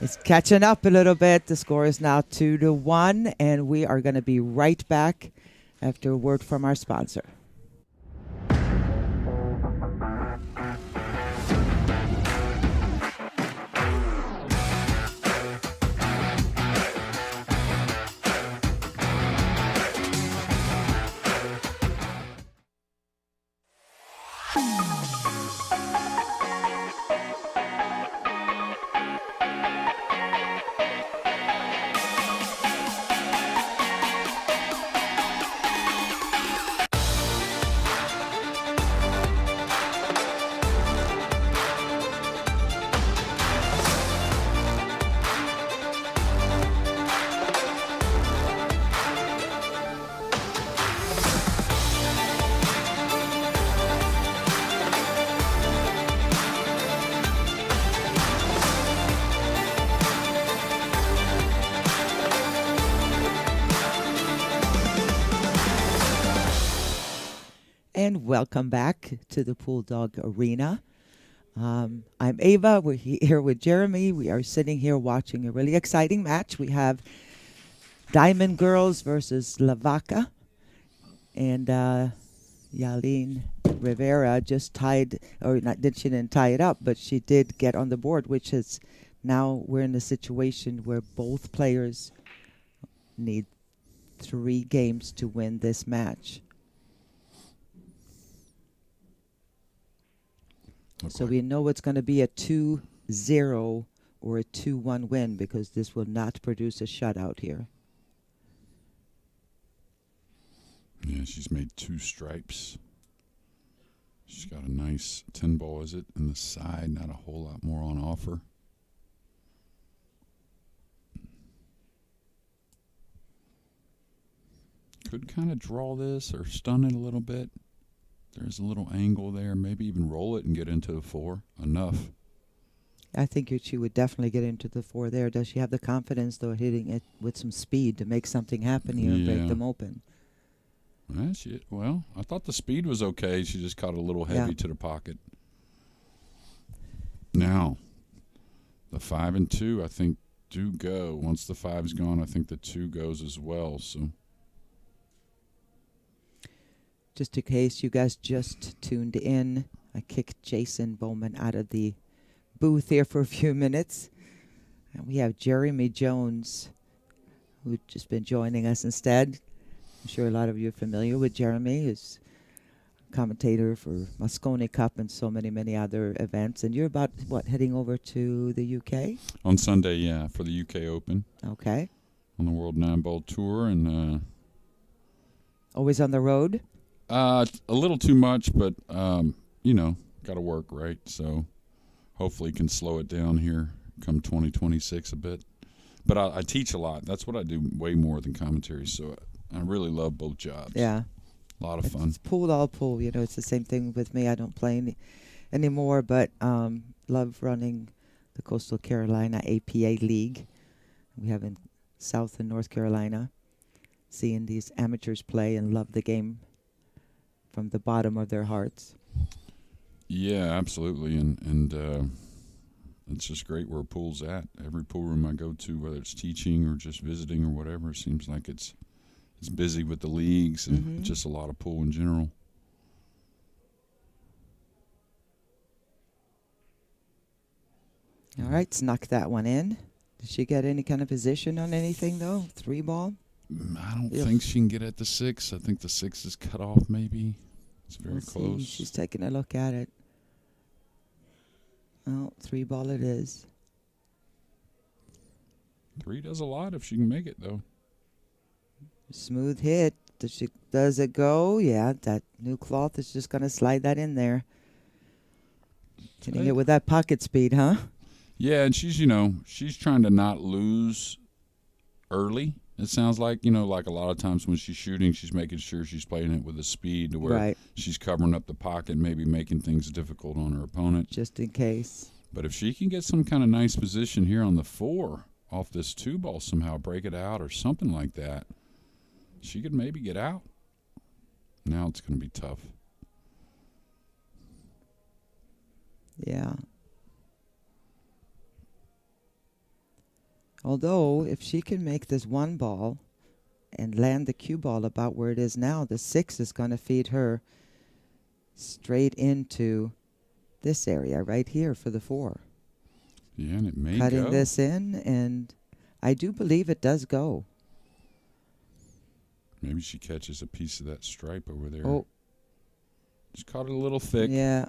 is catching up a little bit. The score is now 2-1, and we are going to be right back after a word from our sponsor. And welcome back to the Pool Dog Arena. I'm Ava. We're here with Jeremy. We are sitting here watching a really exciting match. We have Diamond Girlz versus La Vaca. And Yaline Rivera just tied, or not, she didn't tie it up, but she did get on the board, which is now we're in a situation where both players need 3 games to win this match. So we know it's going to be a 2-0 or a 2-1 win because this will not produce a shutout here. Yeah, she's made 2 stripes. She's got a nice 10 ball, is it? In the side, not a whole lot more on offer. Could kind of draw this or stun it a little bit. There's a little angle there. Maybe even roll it and get into the 4. Enough. I think she would definitely get into the 4 there. Does she have the confidence, though, hitting it with some speed to make something happen here and break them open? Well, I thought the speed was okay. She just caught a little heavy to the pocket. Now, the 5 and 2, I think, do go. Once the 5's gone, I think the 2 goes as well. So, just in case you guys just tuned in, I kicked Jason Bowman out of the booth here for a few minutes. And we have Jeremy Jones, who's just been joining us instead. I'm sure a lot of you are familiar with Jeremy. He's a commentator for Moscone Cup and so many other events. And you're about, heading over to the UK? On Sunday, yeah, for the UK Open. Okay. On the World 9-Ball Tour. And always on the road? A little too much, but, got to work, right? So hopefully can slow it down here come 2026 a bit. But I teach a lot. That's what I do way more than commentary. So I really love both jobs. Yeah. A lot of fun. It's pool, all pool. It's the same thing with me. I don't play anymore, but love running the Coastal Carolina APA League. We have in South and North Carolina. Seeing these amateurs play and love the game from the bottom of their hearts. Yeah, absolutely. And it's just great where a pool's at. Every pool room I go to, whether it's teaching or just visiting or whatever, it seems like it's busy with the leagues and just a lot of pool in general. All right, snuck that one in. Did she get any kind of position on anything, though? 3 ball? I don't think she can get at the 6. I think the 6 is cut off maybe. It's very close. She's taking a look at it. Oh, 3 ball it is. 3 does a lot if she can make it, though. Smooth hit. Does it go? Yeah, that new cloth is just going to slide that in there. Hitting it with that pocket speed, huh? Yeah, and she's trying to not lose early. It sounds like, like a lot of times when she's shooting, she's making sure she's playing it with a speed to where she's covering up the pocket, maybe making things difficult on her opponent. Just in case. But if she can get some kind of nice position here on the 4 off this 2 ball somehow, break it out or something like that, she could maybe get out. Now it's going to be tough. Yeah. Although, if she can make this 1 ball and land the cue ball about where it is now, the 6 is going to feed her straight into this area right here for the 4. Yeah, and it may Cutting this in, and I do believe it does go. Maybe she catches a piece of that stripe over there. Oh. Just caught it a little thick. Yeah.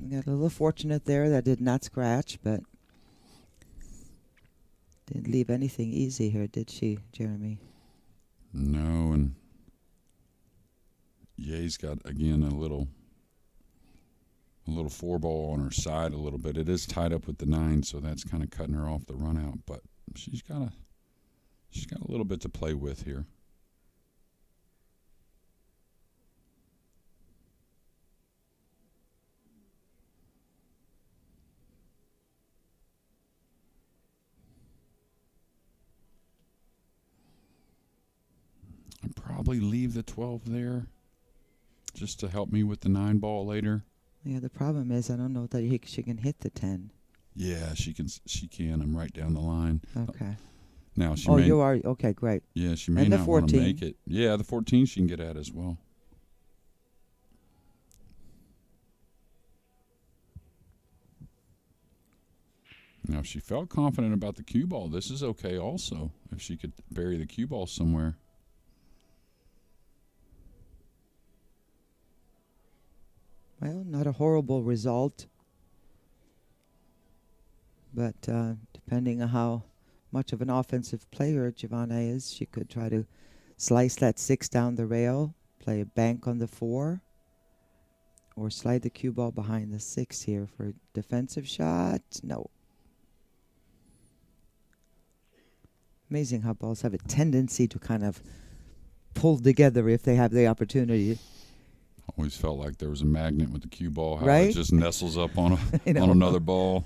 Got a little fortunate there that did not scratch, but didn't leave anything easy here, did she, Jeremy? No, and Ye's got, again, a little 4 ball on her side a little bit. It is tied up with the 9, so that's kind of cutting her off the run out, but she's got a little bit to play with here. I'd probably leave the 12 there just to help me with the 9 ball later. Yeah, the problem is I don't know that she can hit the 10. Yeah, she can. I'm right down the line. Okay. Now she. Oh, may, you are? Okay, great. Yeah, she may and not want to 14. make it. Yeah, the 14 she can get at as well. Now, if she felt confident about the cue ball, this is okay also, if she could bury the cue ball somewhere. Well, not a horrible result. But depending on how much of an offensive player Giovanna is, she could try to slice that 6 down the rail, play a bank on the 4, or slide the cue ball behind the 6 here for a defensive shot. No. Amazing how balls have a tendency to kind of pull together if they have the opportunity. Always felt like there was a magnet with the cue ball, how Right? it just nestles up on You know. on another ball.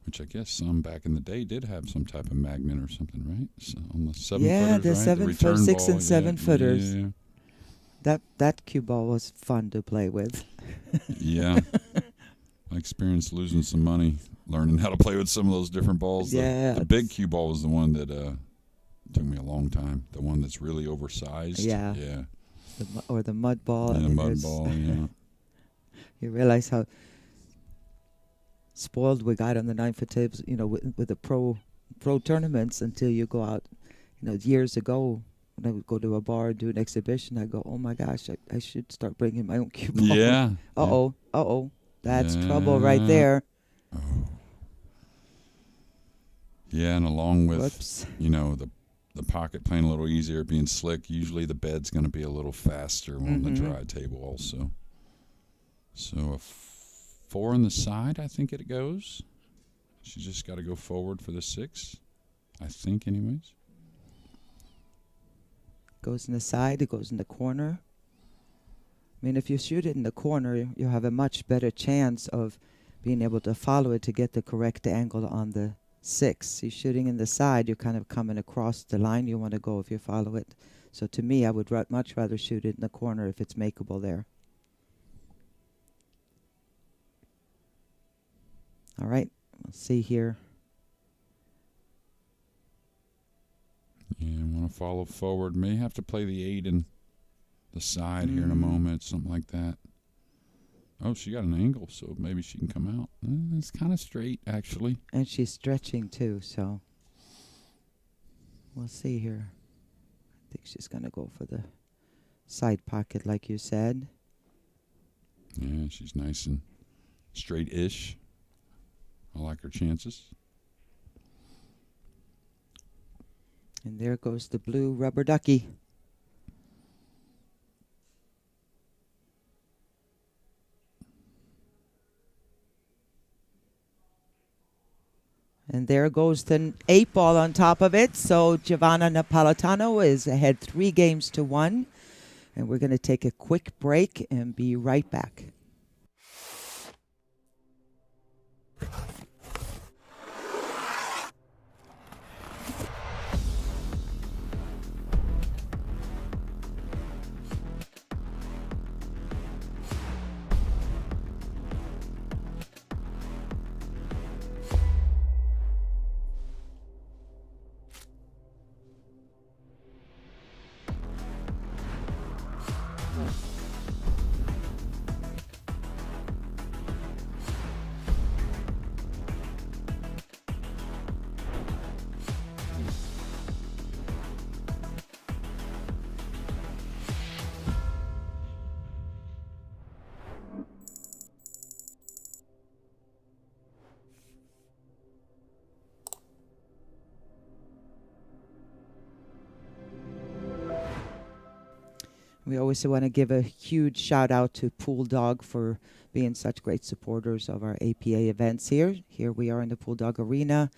Which I guess some back in the day did have some type of magnet or something, right? So on the 7-footers, Yeah, the right? 7-foot, 6 ball, and 7-footers. Yeah. That cue ball was fun to play with. Yeah. I experienced losing some money learning how to play with some of those different balls. Yeah. The big cue ball was the one that took me a long time. The one that's really oversized. Yeah. Yeah. Or the mud ball. Yeah, I mean, mud there's- ball, yeah. You realize how spoiled we got on the 9-foot tables, with the pro tournaments until you go out. Years ago, when I would go to a bar and do an exhibition, I go, oh my gosh, I should start bringing my own cue ball. Yeah. Uh-oh. That's trouble right there. Oh. Yeah, and along with, Whoops. the pocket playing a little easier, being slick, usually the bed's going to be a little faster on the dry table also. So a 4 on the side, I think it goes. She's just got to go forward for the 6, I think anyways. Goes in the side, it goes in the corner. I mean, if you shoot it in the corner, you have a much better chance of being able to follow it to get the correct angle on the 6. You're shooting in the side, you're kind of coming across the line you want to go if you follow it. So to me, I would much rather shoot it in the corner if it's makeable there. All right, let's see here. Yeah, I want to follow forward. May have to play the 8 in the side here in a moment, something like that. Oh, she got an angle, so maybe she can come out. It's kind of straight, actually. And she's stretching too, so we'll see here. I think she's going to go for the side pocket like you said. Yeah, she's nice and straight-ish. I like her chances. And there goes the blue rubber ducky. And there goes the 8 ball on top of it. So Giovanna Napolitano is ahead 3-1. And we're going to take a quick break and be right back. We always want to give a huge shout out to Pool Dog for being such great supporters of our APA events here. Here we are in the Pool Dog Arena.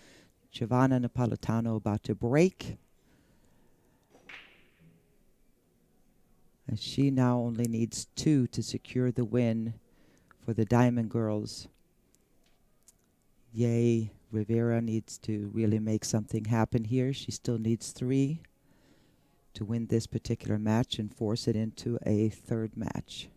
Giovanna Napolitano about to break. And she now only needs 2 to secure the win for the Diamond Girlz. Yay, Rivera needs to really make something happen here. She still needs 3 to win this particular match and force it into a 3rd match.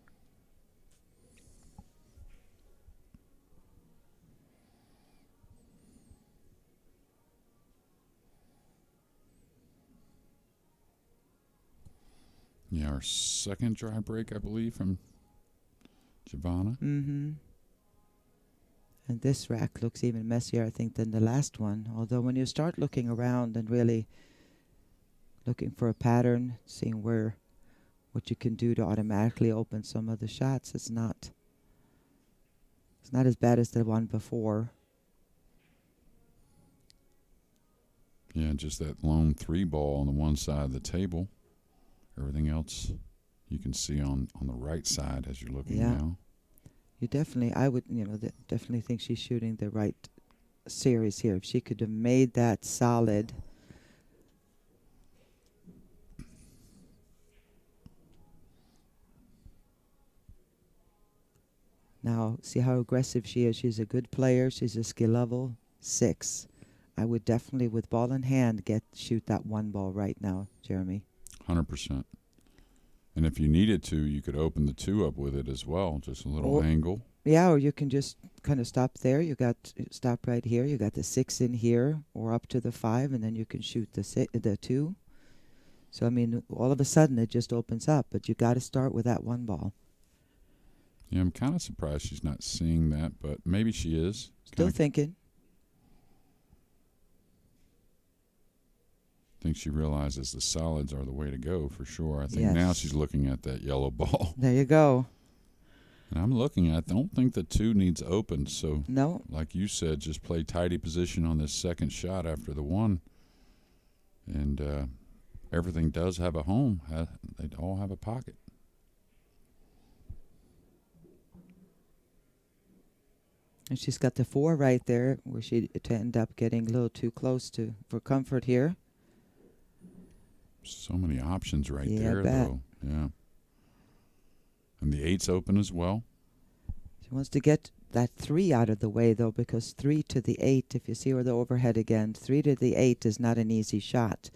Yeah, our second dry break, I believe, from Giovanna. Mm-hmm. And this rack looks even messier, I think, than the last one. Although when you start looking around and really looking for a pattern, seeing what you can do to automatically open some of the shots, it's not as bad as the one before. Yeah, just that lone 3-ball on the one side of the table. Everything else you can see on the right side as you're looking now. You definitely, I would, definitely think she's shooting the right series here. If she could have made that solid. Now, see how aggressive she is. She's a good player. She's a skill level 6. I would definitely, with ball in hand, shoot that 1 ball right now, Jeremy. 100%. And if you needed to, you could open the 2 up with it as well, just a little angle. Yeah, or you can just kind of stop there. Stop right here. You got the 6 in here, or up to the 5, and then you can shoot the 2. So I mean, all of a sudden it just opens up. But you got to start with that 1 ball. Yeah, I'm kind of surprised she's not seeing that, but maybe she is. Still thinking. I think she realizes the solids are the way to go for sure. I think now she's looking at that yellow ball. There you go. And I'm looking. I don't think the 2 needs open. So, no, like you said, just play tidy position on this second shot after the 1. And everything does have a home. They all have a pocket. and she's got the 4 right there, where she to end up getting a little too close for comfort here. So many options right Yeah, there, I bet. though. Yeah. And the 8's open as well. She wants to get that 3 out of the way, though, because 3 to the 8, if you see where the overhead again, 3 to the 8 is not an easy shot.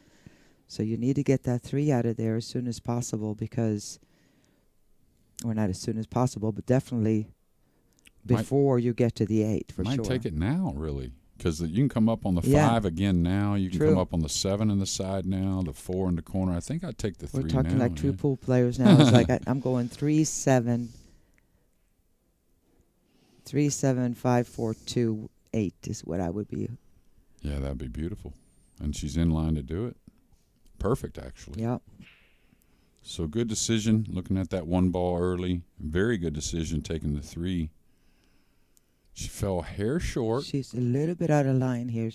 So you need to get that 3 out of there as soon as possible, because, or not as soon as possible, but definitely before you get to the 8, for sure. Might take it now, really. Because you can come up on the 5 again now. You can come up on the 7 in the side now, the 4 in the corner. I think I'd take the 3 now. We're talking like true pool players now. It's like I'm going 3-7, 3-7, 5, 4, 2, 8 is what I would be. Yeah, that'd be beautiful. And she's in line to do it. Perfect, actually. Yep. So good decision looking at that 1 ball early. Very good decision taking the 3. She fell a hair short. She's a little bit out of line here.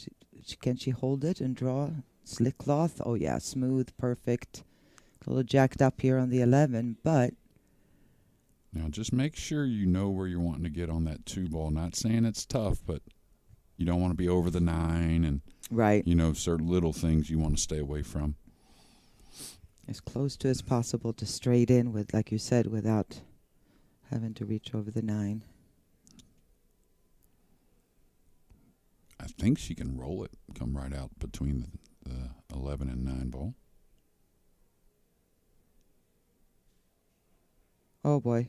Can she hold it and draw slick cloth? Oh, yeah, smooth, perfect. A little jacked up here on the 11, but... Now, just make sure you know where you're wanting to get on that 2 ball. Not saying it's tough, but you don't want to be over the 9 and, right. Certain little things you want to stay away from. As close to as possible to straight in with, like you said, without having to reach over the 9. I think she can roll it, come right out between the 11 and 9 ball. Oh, boy.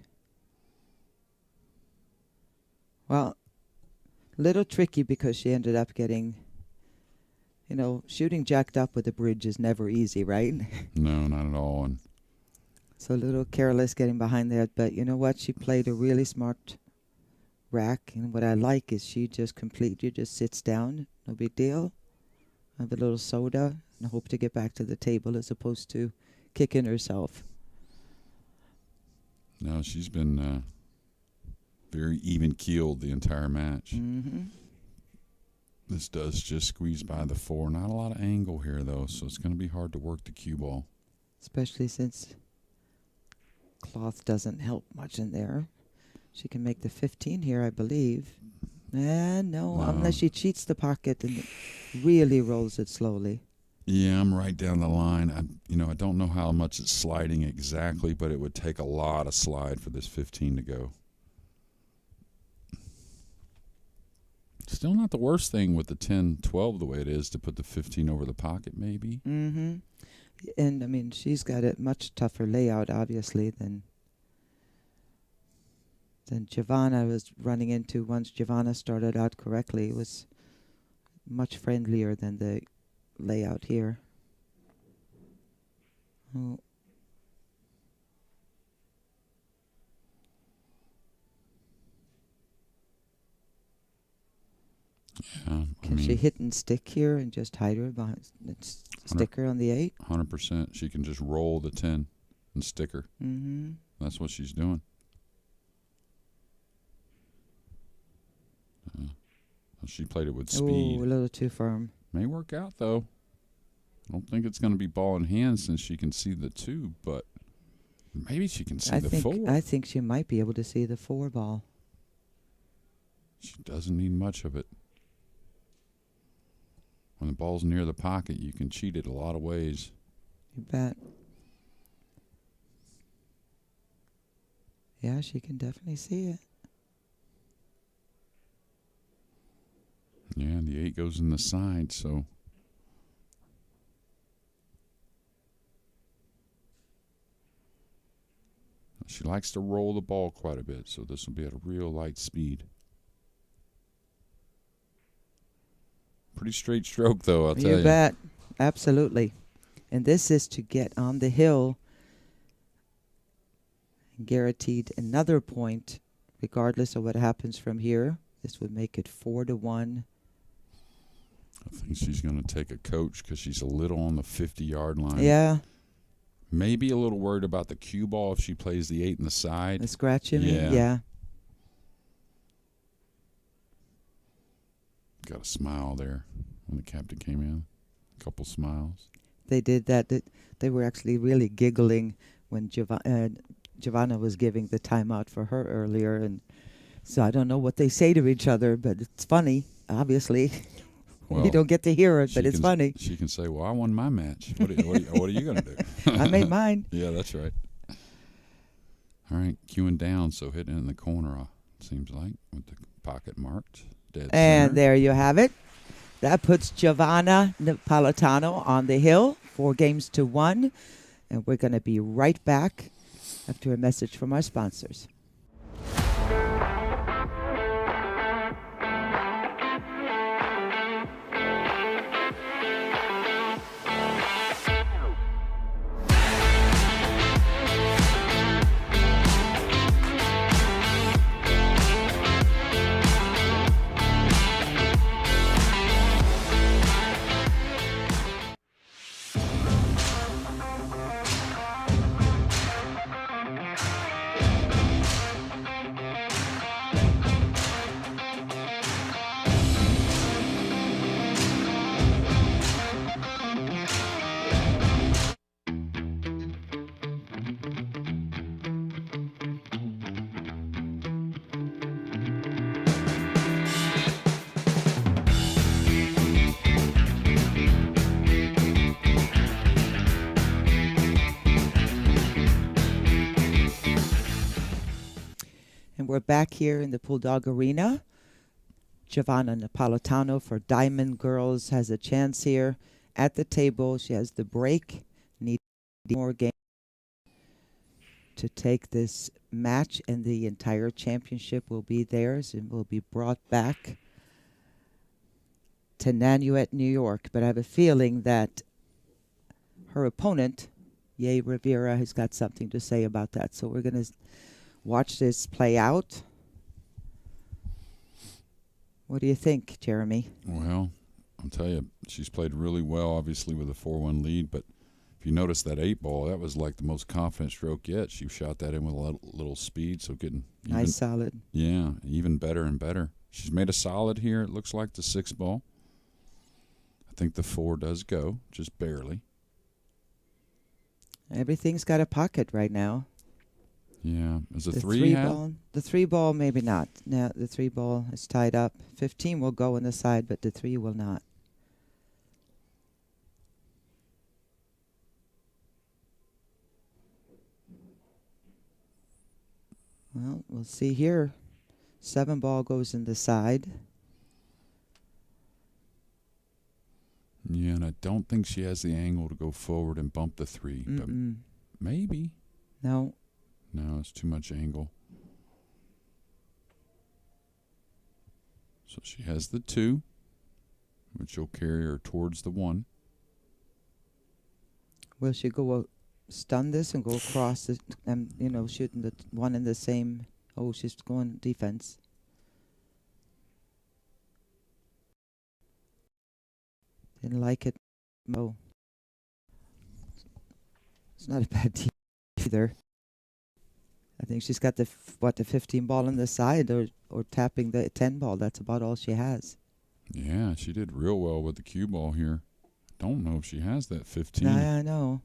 Well, a little tricky because she ended up getting, shooting jacked up with a bridge is never easy, right? No, not at all. And so a little careless getting behind that. But you know what? She played a really smart rack, and what I like is she just sits down, no big deal, have a little soda, and hope to get back to the table as opposed to kicking herself. No, she's been very even-keeled the entire match. Mm-hmm. This does just squeeze by the 4. Not a lot of angle here, though, so it's going to be hard to work the cue ball. Especially since cloth doesn't help much in there. She can make the 15 here, I believe. No, unless she cheats the pocket and really rolls it slowly. Yeah, I'm right down the line. I don't know how much it's sliding exactly, but it would take a lot of slide for this 15 to go. Still not the worst thing with the 10-12 the way it is to put the 15 over the pocket, maybe. Mm-hmm. And, I mean, she's got a much tougher layout, obviously, than Giovanna was running into. Once Giovanna started out correctly, it was much friendlier than the layout here. Oh. Can she hit and stick here and just hide her behind, stick her on the 8? 100%. She can just roll the 10 and stick her. Mm-hmm. That's what she's doing. She played it with speed. Ooh, a little too firm. May work out, though. I don't think it's going to be ball in hand since she can see the 2, but maybe she can see the 4. I think she might be able to see the 4 ball. She doesn't need much of it. When the ball's near the pocket, you can cheat it a lot of ways. You bet. Yeah, she can definitely see it. Yeah, the 8 goes in the side, so. She likes to roll the ball quite a bit, so this will be at a real light speed. Pretty straight stroke, though, I'll tell you. You bet. Absolutely. And this is to get on the hill. Guaranteed another point, regardless of what happens from here. This would make it 4-1. I think she's going to take a coach because she's a little on the 50-yard line. Yeah. Maybe a little worried about the cue ball if she plays the 8 in the side. The scratch him? Yeah. Yeah. Got a smile there when the captain came in. A couple smiles. They did that. They were actually really giggling when Giovanna was giving the timeout for her earlier. And so I don't know what they say to each other, but it's funny, obviously. Well, we don't get to hear it, but it's funny. She can say, well, I won my match. What are you going to do? I made mine. Yeah, that's right. All right, queuing down, so hitting it in the corner, seems like, with the pocket marked. Dead And center. there you have it. That puts Giovanna Napolitano on the hill, 4-1. And we're going to be right back after a message from our sponsors. And we're back here in the Bulldog Arena. Giovanna Napolitano for Diamond Girlz has a chance here at the table. She has the break. Need more game to take this match, and the entire championship will be theirs and will be brought back to Nanuette, New York. But I have a feeling that her opponent, Ye Rivera, has got something to say about that. So we're going to watch this play out. What do you think, Jeremy? Well, I'll tell you, she's played really well, obviously, with a 4-1 lead. But if you notice that 8 ball, that was like the most confident stroke yet. She shot that in with a little speed, so getting even, Nice solid. Yeah, even better and better. She's made a solid here. It looks like the 6 ball. I think the 4 does go, just barely. Everything's got a pocket right now. Yeah. Is the The 3 have? ball, the 3 ball, maybe not. Now the 3 ball is tied up. 15 will go on the side, but the 3 will not. Well, we'll see here. 7 ball goes in the side. Yeah, and I don't think she has the angle to go forward and bump the 3. But maybe. No. No, it's too much angle. So she has the 2, which will carry her towards the 1. Will she go stun this and go across it and, shooting the 1 in the same? Oh, she's going defense. Didn't like it. Oh. It's not a bad team either. I think she's got the 15 ball on the side or tapping the 10 ball. That's about all she has. Yeah, she did real well with the cue ball here. Don't know if she has that 15. I know.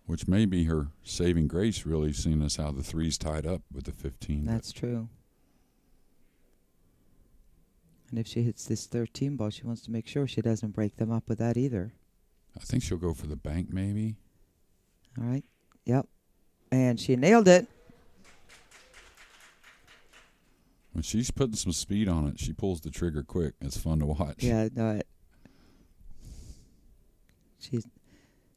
Which may be her saving grace, really, seeing as how the 3's tied up with the 15. That's true. And if she hits this 13 ball, she wants to make sure she doesn't break them up with that either. I think she'll go for the bank, maybe. All right. Yep. And she nailed it. When she's putting some speed on it, she pulls the trigger quick. It's fun to watch. Yeah, no. She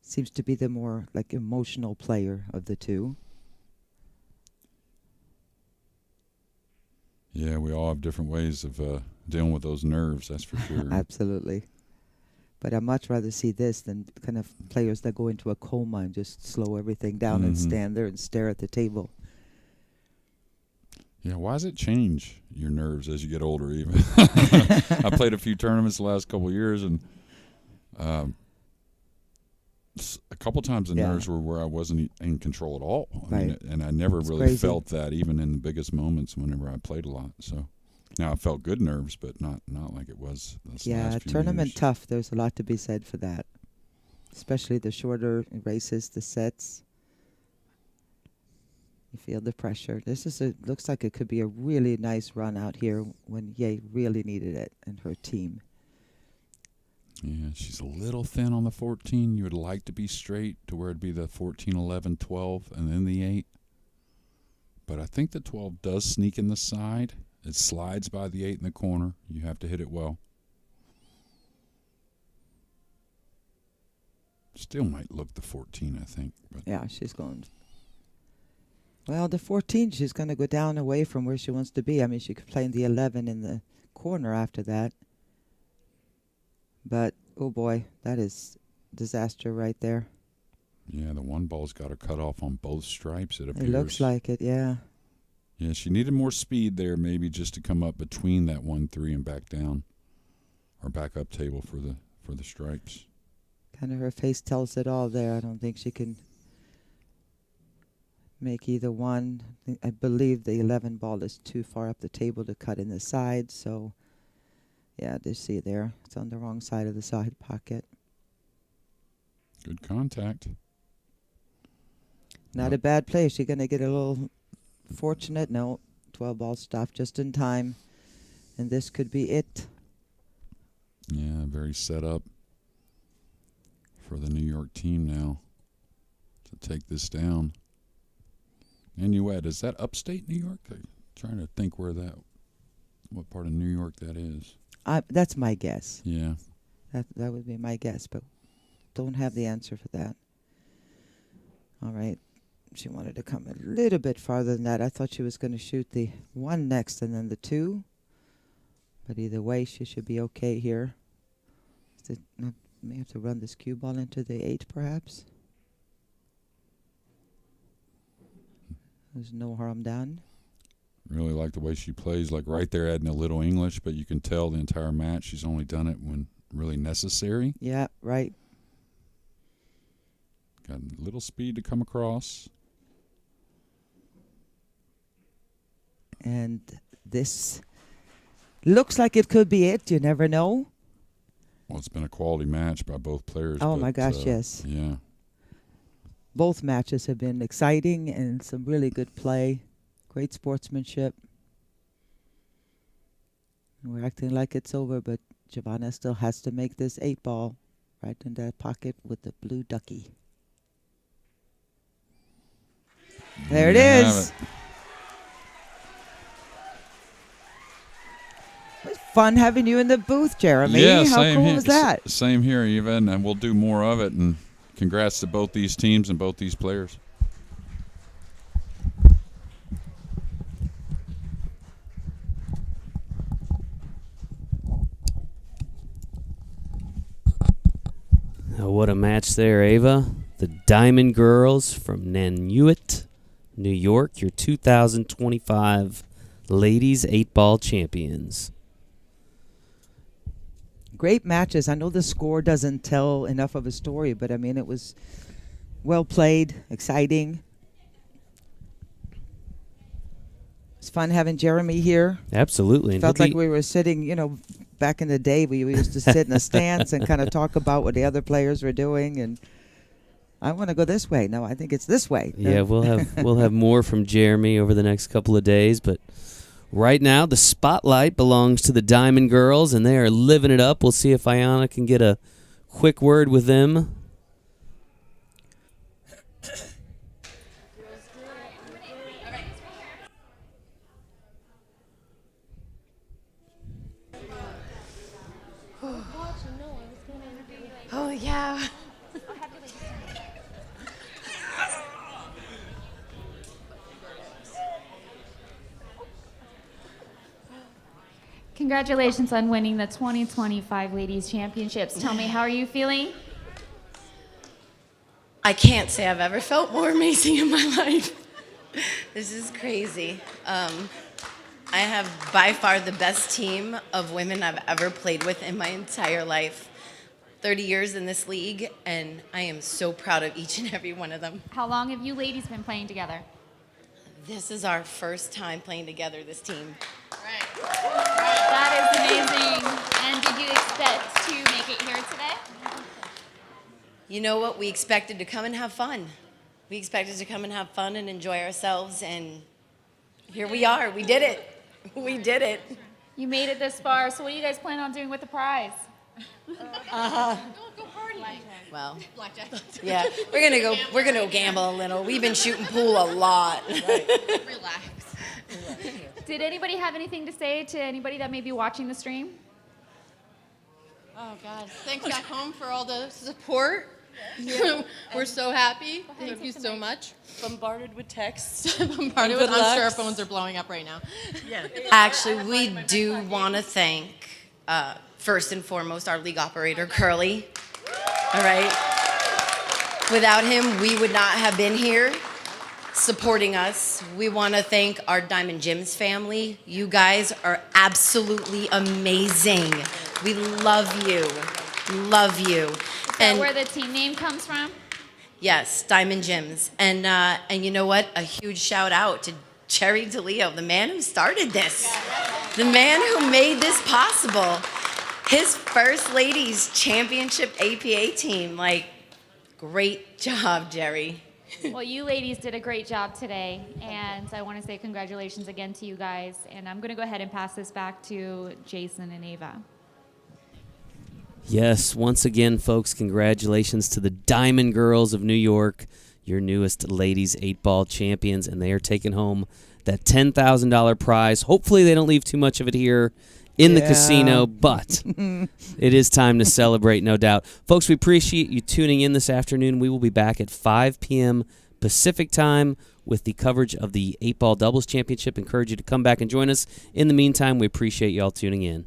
seems to be the more like emotional player of the two. Yeah, we all have different ways of dealing with those nerves, that's for sure. Absolutely. But I'd much rather see this than kind of players that go into a coma and just slow everything down and stand there and stare at the table. Yeah, why does it change your nerves as you get older even? I played a few tournaments the last couple of years, and a couple times the nerves were where I wasn't in control at all. I mean, and I never really felt that even in the biggest moments whenever I played a lot. So now I felt good nerves, but not like it was this last few tournament years. tough. There's a lot to be said for that, especially the shorter races, the sets. You feel the pressure. This is looks like it could be a really nice run out here when Ye really needed it and her team. Yeah, she's a little thin on the 14. You would like to be straight to where it'd be the 14, 11, 12, and then the 8. But I think the 12 does sneak in the side. It slides by the 8 in the corner. You have to hit it well. Still might look the 14, I think. But Yeah, she's going. Well, the 14, she's going to go down away from where she wants to be. I mean, she could play in the 11 in the corner after that. But, oh boy, that is disaster right there. yeah, the one ball's got her cut off on both stripes, it appears. It looks like it, yeah. Yeah, she needed more speed there, maybe just to come up between that 1-3 and back down, or back up table for the stripes. Kind of her face tells it all there. I don't think she can make either one. I believe the 11 ball is too far up the table to cut in the side, so yeah, just see there. It's on the wrong side of the side pocket. Good contact. Not a bad play. Is she going to get a little fortunate? No. 12 ball stopped just in time. And this could be it. Yeah, very set up for the New York team now to take this down. Nanuette, is that upstate New York? I'm trying to think what part of New York that is. That's my guess. Yeah. That would be my guess, but don't have the answer for that. All right. She wanted to come a little bit farther than that. I thought she was going to shoot the 1 next and then the 2. But either way, she should be okay here. May have to run this cue ball into the 8, perhaps. There's no harm done. Really like the way she plays, like right there adding a little English, but you can tell the entire match she's only done it when really necessary. Yeah, right. Got a little speed to come across. And this looks like it could be it. You never know. Well, it's been a quality match by both players. Oh, my gosh, yes. Yeah. Both matches have been exciting and some really good play. Great sportsmanship. And we're acting like it's over, but Giovanna still has to make this 8 ball right in that pocket with the blue ducky. There it is. It was fun having you in the booth, Jeremy. Yeah, how cool was that? Same here, Eva, and we'll do more of it. And congrats to both these teams and both these players. What a match there, Ava. The Diamond Girlz from Nanuette, New York, your 2025 Ladies 8-Ball Champions. great matches. I know the score doesn't tell enough of a story, but I mean, it was well played, exciting. It's fun having Jeremy here. Absolutely. And Felt he'll like be- we were sitting, back in the day, we used to sit in the stands and kind of talk about what the other players were doing. And I want to go this way. No, I think it's this way. Yeah, we'll have more from Jeremy over the next couple of days, but right now the spotlight belongs to the Diamond Girls, and they are living it up. We'll see if Ayana can get a quick word with them. Oh, yeah. Congratulations on winning the 2025 Ladies Championships. Tell me, how are you feeling? I can't say I've ever felt more amazing in my life. This is crazy. I have by far the best team of women I've ever played with in my entire life. 30 years in this league, and I am so proud of each and every one of them. How long have you ladies been playing together? This is our first time playing together, this team. That is amazing. And did you expect to make it here today? You know what? We expected to come and have fun. We expected to come and have fun and enjoy ourselves, and here we are. We did it. We did it. You made it this far, so what do you guys plan on doing with the prize? Well, yeah, we're gonna go gamble a little. We've been shooting pool a lot. Relax. Did anybody have anything to say to anybody that may be watching the stream? Oh God. Thanks back home for all the support. Yeah. We're so happy. Thank you so much. Bombarded with texts. Bombarded with, I'm sure our phones are blowing up right now. Yeah. Actually, we do want to thank, first and foremost, our league operator, Curly. All right? Without him, we would not have been here supporting us. We want to thank our Diamond Gyms family. You guys are absolutely amazing. We love you. Love you. Is that where the team name comes from? Yes, Diamond Gyms. And you know what? A huge shout out to Jerry DeLeo, the man who started this. The man who made this possible. His first ladies championship APA team. Like, great job, Jerry. Well, you ladies did a great job today, and I want to say congratulations again to you guys. And I'm going to go ahead and pass this back to Jason and Ava. Yes, once again, folks, congratulations to the Diamond Girls of New York, your newest ladies 8-ball champions, and they are taking home that $10,000 prize. Hopefully they don't leave too much of it here in the casino, but it is time to celebrate, no doubt. Folks, we appreciate you tuning in this afternoon. We will be back at 5 p.m. Pacific time with the coverage of the 8-ball doubles championship. Encourage you to come back and join us. In the meantime, we appreciate you all tuning in.